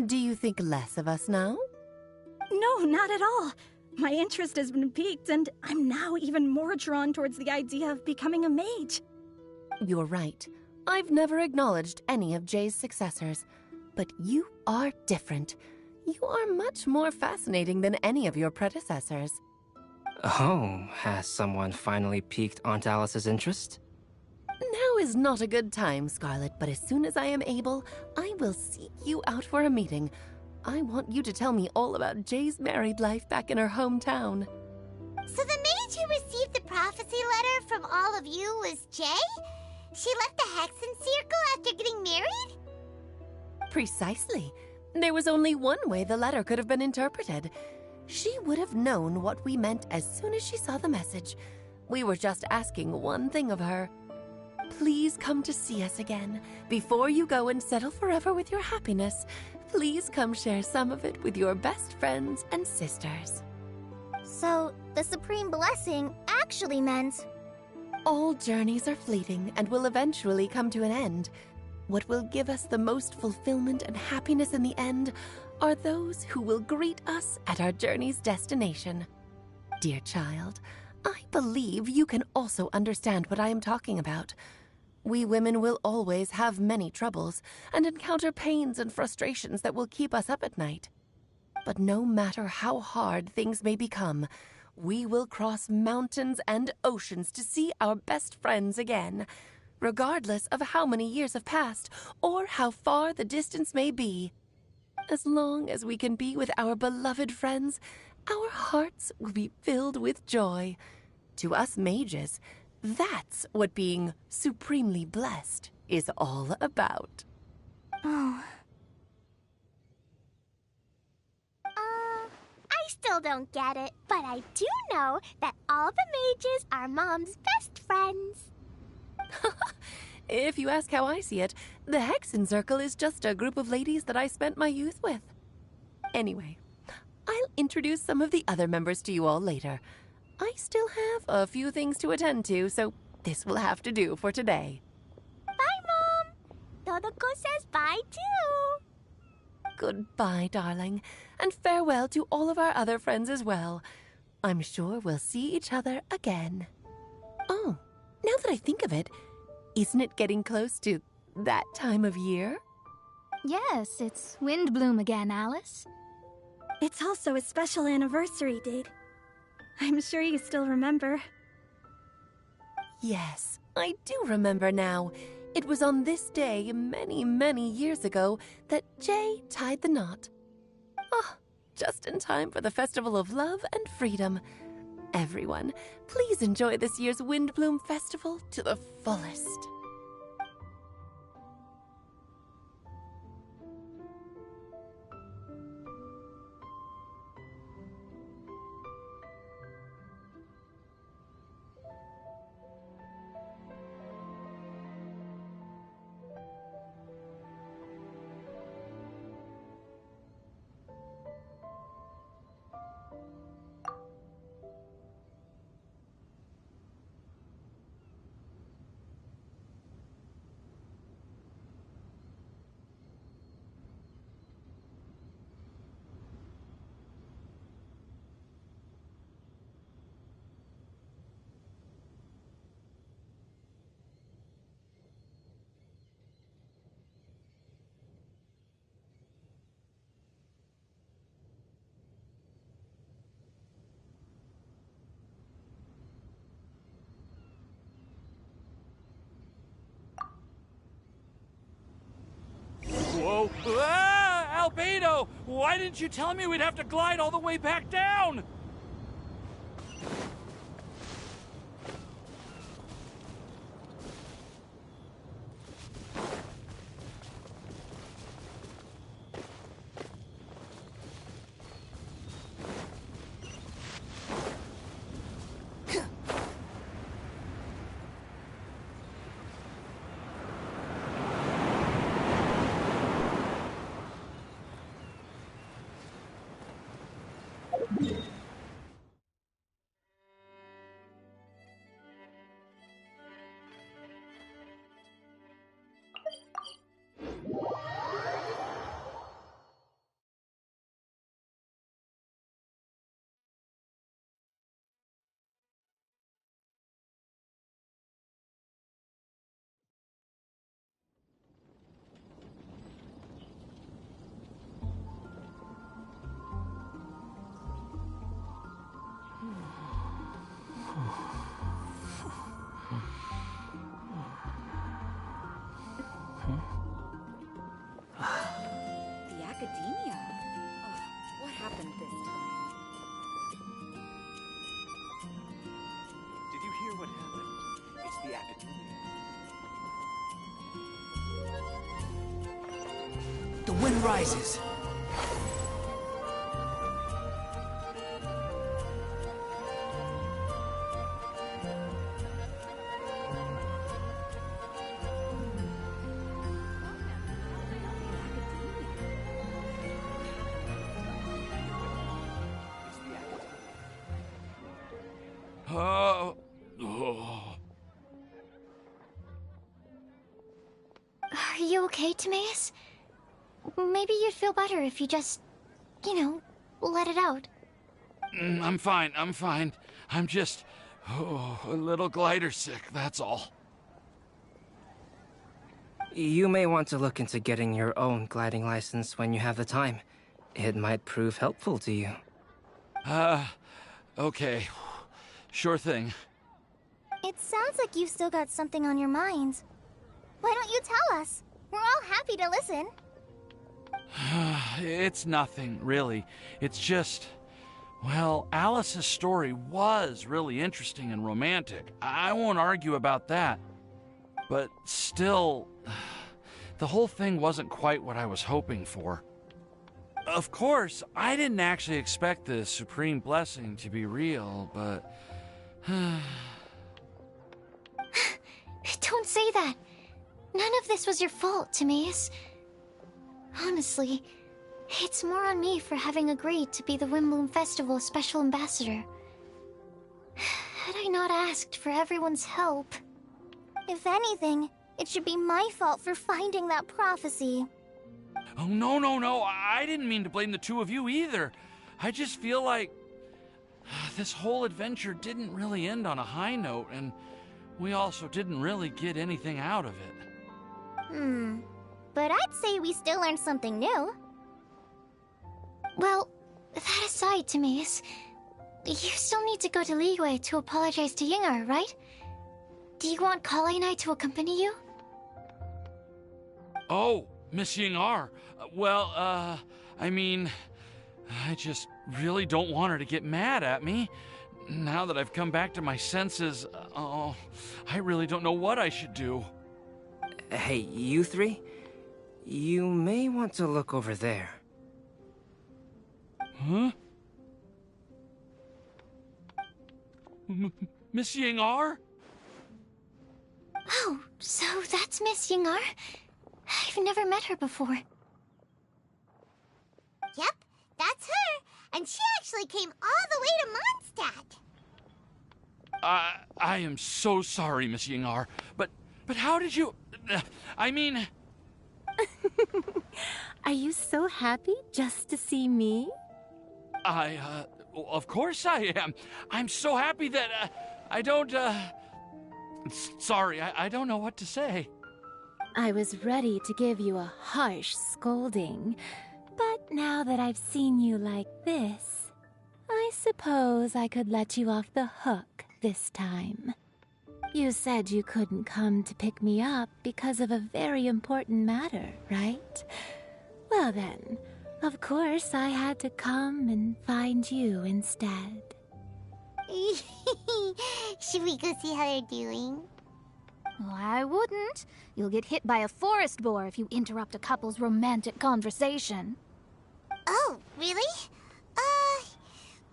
Do you think less of us now? No, not at all. My interest has been piqued, and I'm now even more drawn towards the idea of becoming a mage. You're right. I've never acknowledged any of Jay's successors, but you are different. You are much more fascinating than any of your predecessors. Oh, has someone finally piqued Aunt Alice's interest? Now is not a good time, Scarlet, but as soon as I am able, I will seek you out for a meeting. I want you to tell me all about Jay's married life back in her hometown. So the mage who received the prophecy letter from all of you was Jay? She left the Hexen Circle after getting married? Precisely. There was only one way the letter could have been interpreted. She would have known what we meant as soon as she saw the message. We were just asking one thing of her. Please come to see us again. Before you go and settle forever with your happiness, please come share some of it with your best friends and sisters. So, the Supreme Blessing actually meant... All journeys are fleeting and will eventually come to an end. What will give us the most fulfillment and happiness in the end are those who will greet us at our journey's destination. Dear child, I believe you can also understand what I am talking about. We women will always have many troubles and encounter pains and frustrations that will keep us up at night. But no matter how hard things may become, we will cross mountains and oceans to see our best friends again, regardless of how many years have passed or how far the distance may be. As long as we can be with our beloved friends, our hearts will be filled with joy. To us mages, that's what being supremely blessed is all about. Oh. I still don't get it, but I do know that all the mages are Mom's best friends. If you ask how I see it, the Hexen Circle is just a group of ladies that I spent my youth with. Anyway, I'll introduce some of the other members to you all later. I still have a few things to attend to, so this will have to do for today. Bye, Mom! Todoko says bye, too! Goodbye, darling, and farewell to all of our other friends as well. I'm sure we'll see each other again. Oh, now that I think of it, isn't it getting close to that time of year? Yes, it's wind bloom again, Alice. It's also a special anniversary date. I'm sure you still remember. Yes, I do remember now. It was on this day, many, many years ago, that Jay tied the knot. Ah, just in time for the Festival of Love and Freedom. Everyone, please enjoy this year's Windbloom Festival to the fullest. Whoa! Ah! Albedo! Why didn't you tell me we'd have to glide all the way back down? sun rises. Are you okay, Timaeus? Maybe you'd feel better if you just, let it out. I'm fine, I'm fine. I'm just, a little glider sick, that's all. You may want to look into getting your own gliding license when you have the time. It might prove helpful to you. Okay. Sure thing. It sounds like you've still got something on your mind. Why don't you tell us? We're all happy to listen. It's nothing, really. It's just... Well, Alice's story was really interesting and romantic. I won't argue about that. But still, the whole thing wasn't quite what I was hoping for. Of course, I didn't actually expect the supreme blessing to be real, but... Don't say that. None of this was your fault, Timaeus. Honestly, it's more on me for having agreed to be the Windbloom Festival Special Ambassador. Had I not asked for everyone's help... If anything, it should be my fault for finding that prophecy. Oh, no. I didn't mean to blame the two of you either. I just feel like... this whole adventure didn't really end on a high note, and we also didn't really get anything out of it. But I'd say we still learned something new. Well, that aside, Timaeus, you still need to go to Liyue to apologize to Yingar, right? Do you want Kali and I to accompany you? Oh, Miss Yingar. Well, I mean... I just really don't want her to get mad at me. Now that I've come back to my senses, I really don't know what I should do. Hey, you three? You may want to look over there. Huh? Miss Yingar? Oh, so that's Miss Yingar? I've never met her before. Yep, that's her. And she actually came all the way to Mondstadt. I am so sorry, Miss Yingar, but how did you... I mean... Are you so happy just to see me? Of course I am. I'm so happy that, I don't, Sorry, I don't know what to say. I was ready to give you a harsh scolding, but now that I've seen you like this, I suppose I could let you off the hook this time. You said you couldn't come to pick me up because of a very important matter, right? Well then, of course I had to come and find you instead. Should we go see how they're doing? Well, I wouldn't. You'll get hit by a forest boar if you interrupt a couple's romantic conversation. Oh, really?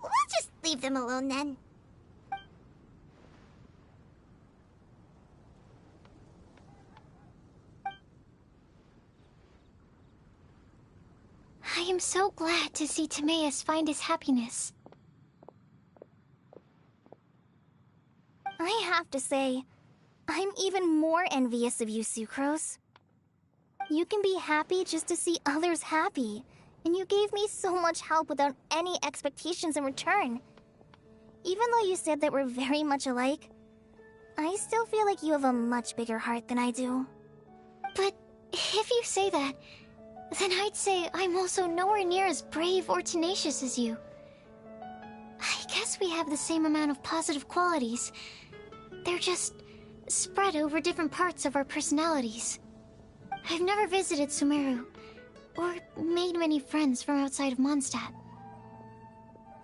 We'll just leave them alone then. I am so glad to see Timaeus find his happiness. I have to say, I'm even more envious of you, Sucrose. You can be happy just to see others happy, and you gave me so much help without any expectations in return. Even though you said that we're very much alike, I still feel like you have a much bigger heart than I do. But if you say that, then I'd say I'm also nowhere near as brave or tenacious as you. I guess we have the same amount of positive qualities. They're just spread over different parts of our personalities. I've never visited Sumeru, or made many friends from outside of Mondstadt.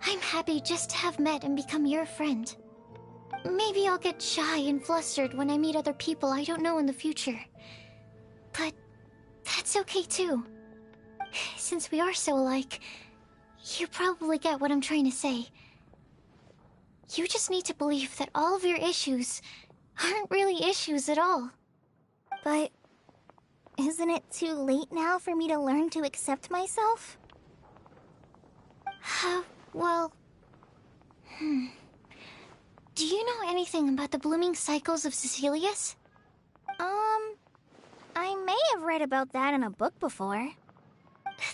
I'm happy just to have met and become your friend. Maybe I'll get shy and flustered when I meet other people I don't know in the future. But that's okay too. Since we are so alike, you probably get what I'm trying to say. You just need to believe that all of your issues aren't really issues at all. But isn't it too late now for me to learn to accept myself? Well... Do you know anything about the blooming cycles of Cecilius? I may have read about that in a book before.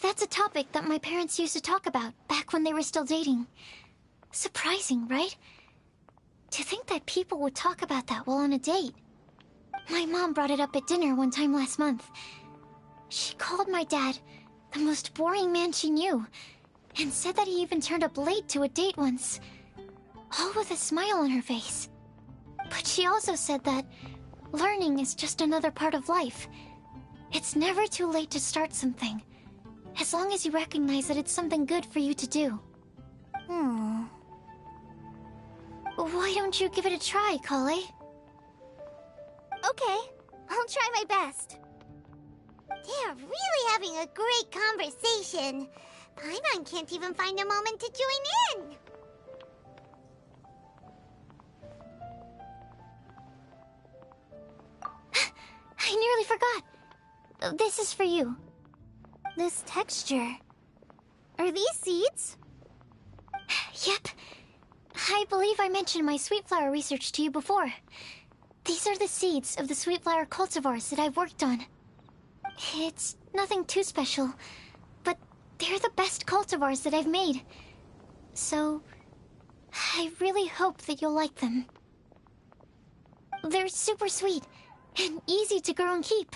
That's a topic that my parents used to talk about back when they were still dating. Surprising, right? To think that people would talk about that while on a date. My mom brought it up at dinner one time last month. She called my dad the most boring man she knew, and said that he even turned up late to a date once, all with a smile on her face. But she also said that learning is just another part of life. It's never too late to start something, as long as you recognize that it's something good for you to do. Why don't you give it a try, Kale? Okay, I'll try my best. They're really having a great conversation. Paimon can't even find a moment to join in. I nearly forgot. This is for you. This texture... Are these seeds? Yep. I believe I mentioned my sweet flower research to you before. These are the seeds of the sweet flower cultivars that I've worked on. It's nothing too special, but they're the best cultivars that I've made. So, I really hope that you'll like them. They're super sweet and easy to grow and keep.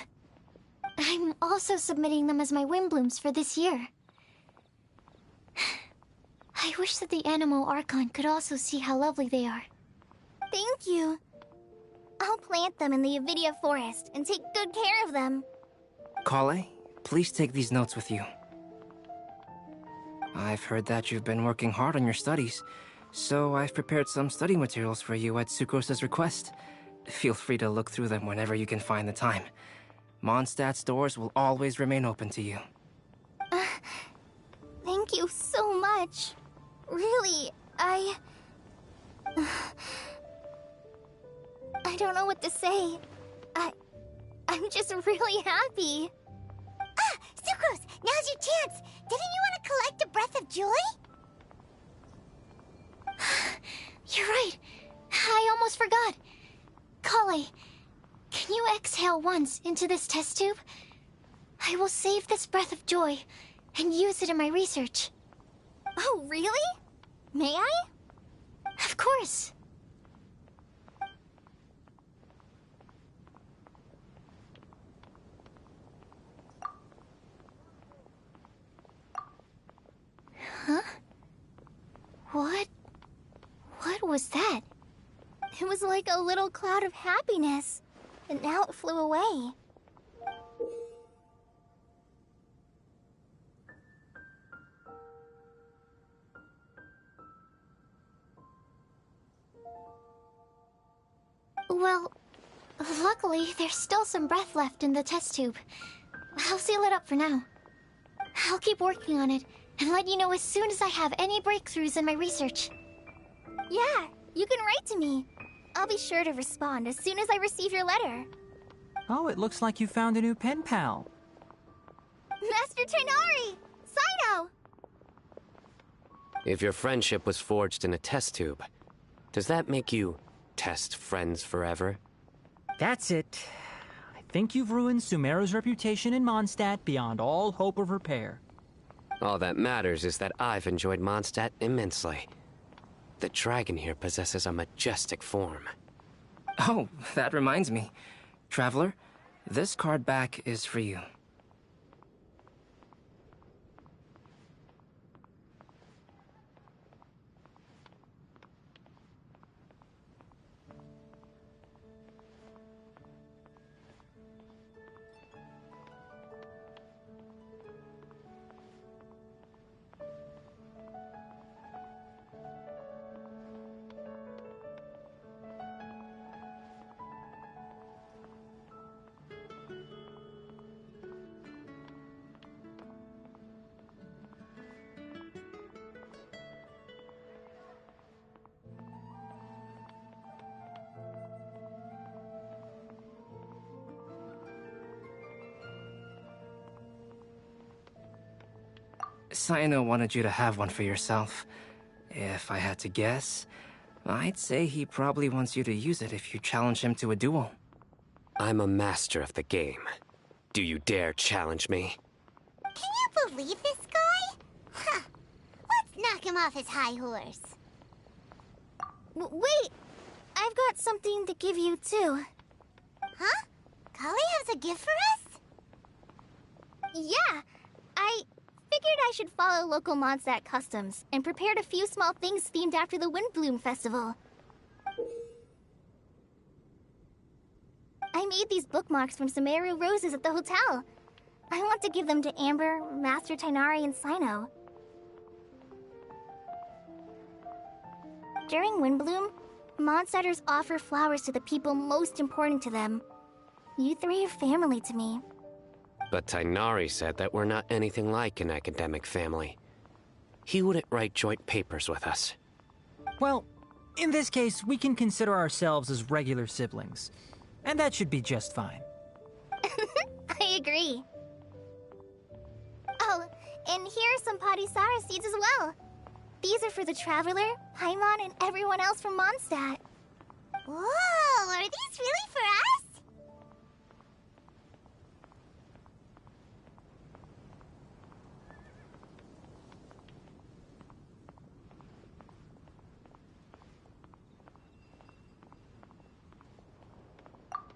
I'm also submitting them as my wind blooms for this year. I wish that the Animo Archon could also see how lovely they are. Thank you. I'll plant them in the Avidia forest and take good care of them. Kale, please take these notes with you. I've heard that you've been working hard on your studies, so I've prepared some study materials for you at Sucrose's request. Feel free to look through them whenever you can find the time. Mondstadt's doors will always remain open to you. Thank you so much. Really, I don't know what to say. I'm just really happy. Ah, Sucrose, now's your chance. Didn't you want to collect a breath of joy? You're right. I almost forgot. Kale, can you exhale once into this test tube? I will save this breath of joy and use it in my research. Oh, really? May I? Of course. Huh? What was that? It was like a little cloud of happiness, and now it flew away. Well, luckily, there's still some breath left in the test tube. I'll seal it up for now. I'll keep working on it and let you know as soon as I have any breakthroughs in my research. Yeah, you can write to me. I'll be sure to respond as soon as I receive your letter. Oh, it looks like you found a new pen pal. Master Tighnari! Saito! If your friendship was forged in a test tube, does that make you test friends forever? That's it. I think you've ruined Sumeru's reputation in Mondstadt beyond all hope of repair. All that matters is that I've enjoyed Mondstadt immensely. The dragon here possesses a majestic form. Oh, that reminds me. Traveler, this card back is for you. Sino wanted you to have one for yourself. If I had to guess, I'd say he probably wants you to use it if you challenge him to a duel. I'm a master of the game. Do you dare challenge me? Can you believe this guy? Huh. Let's knock him off his high horse. Wait! I've got something to give you, too. Huh? Kali has a gift for us? Yeah! I figured I should follow local Mondstadt customs and prepared a few small things themed after the Windbloom Festival. I made these bookmarks from Sumeru roses at the hotel. I want to give them to Amber, Master Tighnari, and Sino. During Windbloom, Mondstadters offer flowers to the people most important to them. You three are family to me. But Tighnari said that we're not anything like an academic family. He wouldn't write joint papers with us. Well, in this case, we can consider ourselves as regular siblings. And that should be just fine. I agree. Oh, and here are some Padisara seeds as well. These are for the Traveler, Paimon, and everyone else from Mondstadt. Whoa, are these really for us?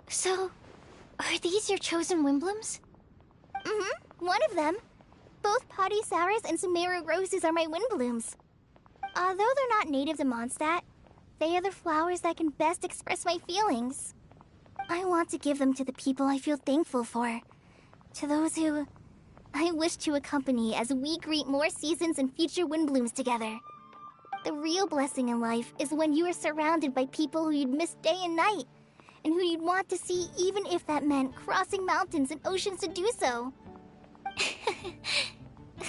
So, are these your chosen Windblooms? Mm-hmm, one of them. Both Padisaras and Sumeru roses are my Windblooms. Although they're not native to Mondstadt, they are the flowers that can best express my feelings. I want to give them to the people I feel thankful for. To those who I wish to accompany as we greet more seasons and future Windblooms together. The real blessing in life is when you are surrounded by people who you'd miss day and night, and who you'd want to see even if that meant crossing mountains and oceans to do so.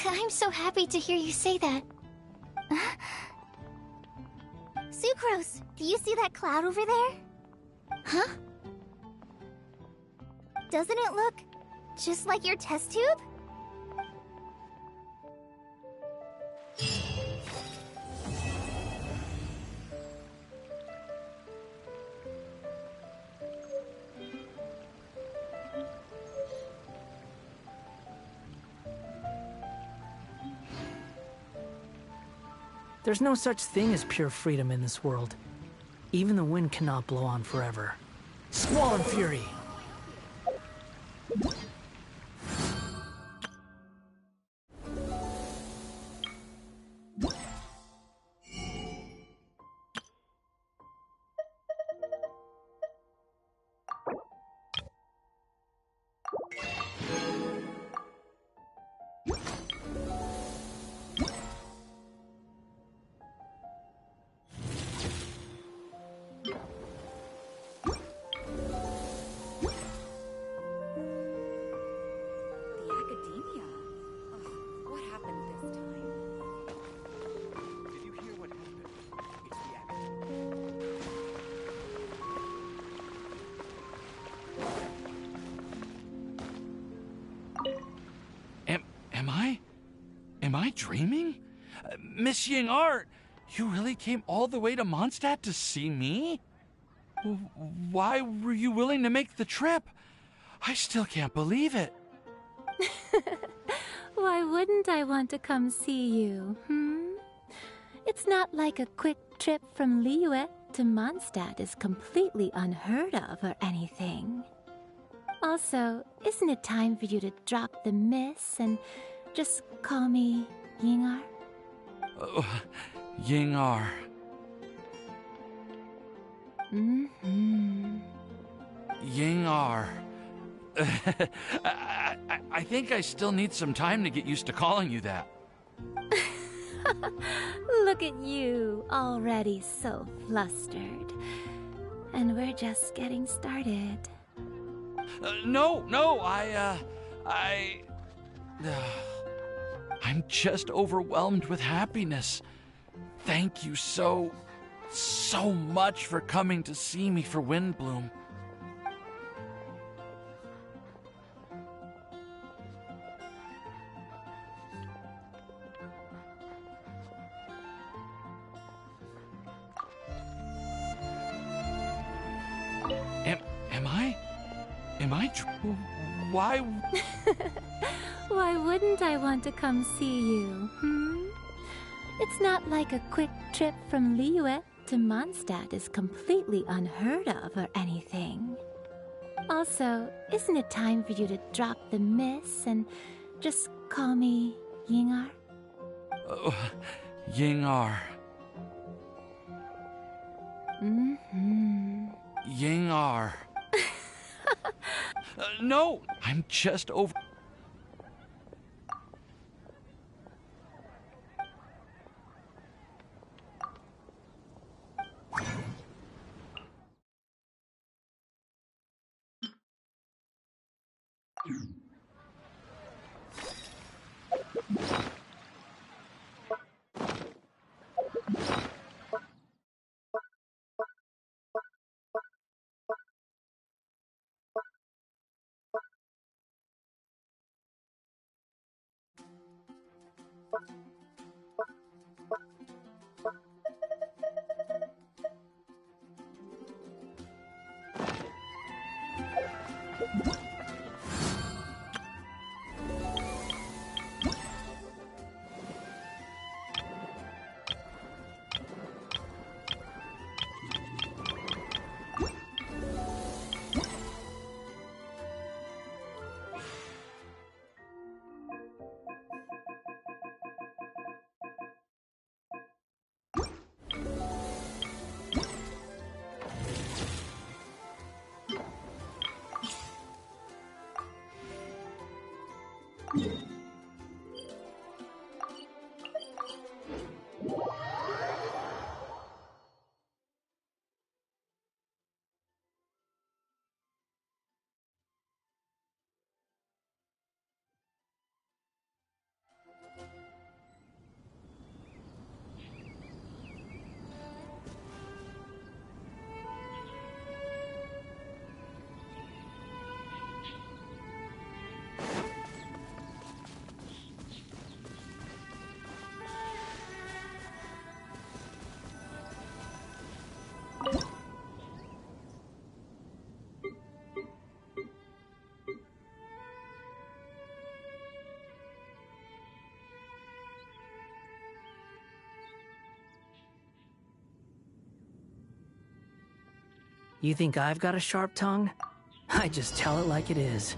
I'm so happy to hear you say that. Sucrose, do you see that cloud over there? Huh? Doesn't it look just like your test tube? There's no such thing as pure freedom in this world. Even the wind cannot blow on forever. Squall and fury! Am I dreaming? Miss Ying-Art, you really came all the way to Mondstadt to see me? Why were you willing to make the trip? I still can't believe it. Why wouldn't I want to come see you, It's not like a quick trip from Liyue to Mondstadt is completely unheard of or anything. Also, isn't it time for you to drop the miss and just call me Ying-Art? Ying-Art. Ying-Art. I think I still need some time to get used to calling you that. Look at you, already so flustered. And we're just getting started. No, I'm just overwhelmed with happiness. Thank you so much for coming to see me for Windbloom. Why? Why wouldn't I want to come see you, hmm? It's not like a quick trip from Liyue to Mondstadt is completely unheard of or anything. Also, isn't it time for you to drop the miss and just call me Yingar? Yingar. Mm-hmm. Yingar. No! I'm just over... You think I've got a sharp tongue? I just tell it like it is.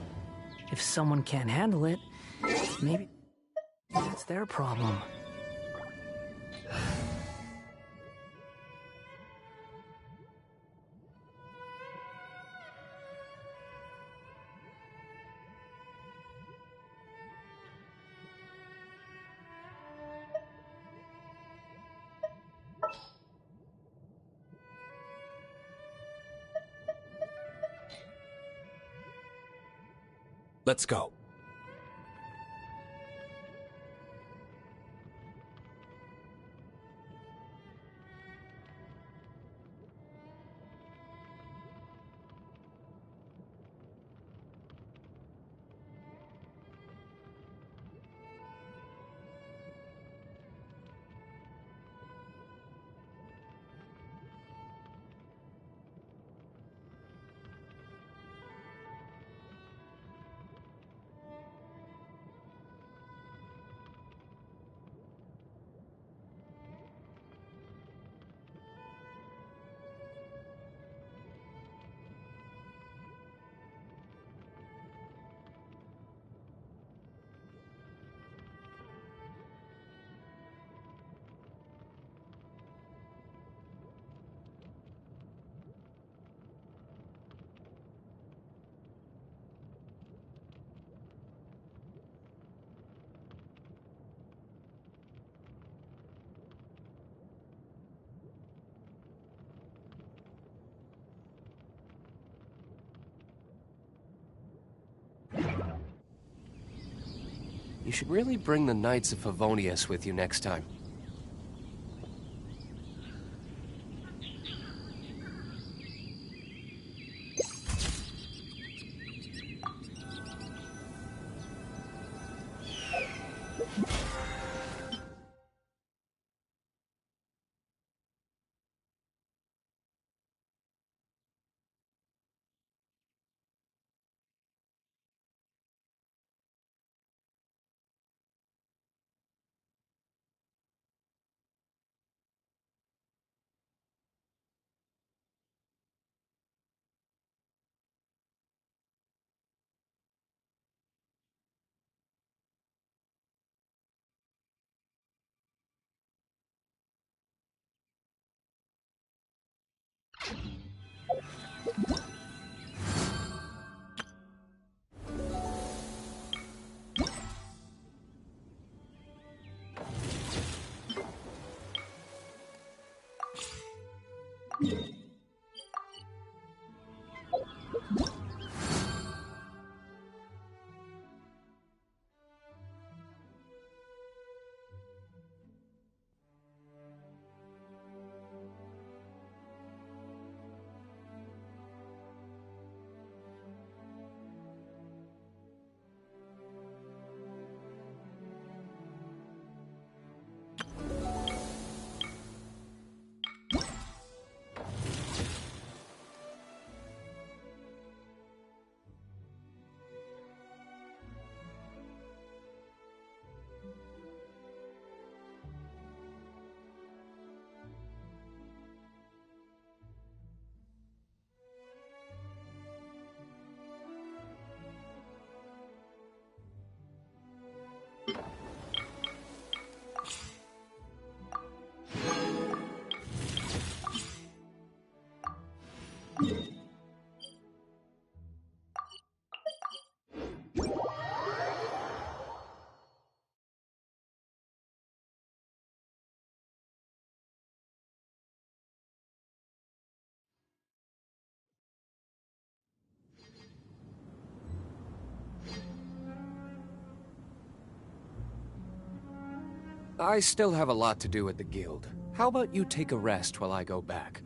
If someone can't handle it, maybe that's their problem. Let's go. You should really bring the Knights of Favonius with you next time. I still have a lot to do at the guild. How about you take a rest while I go back?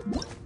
You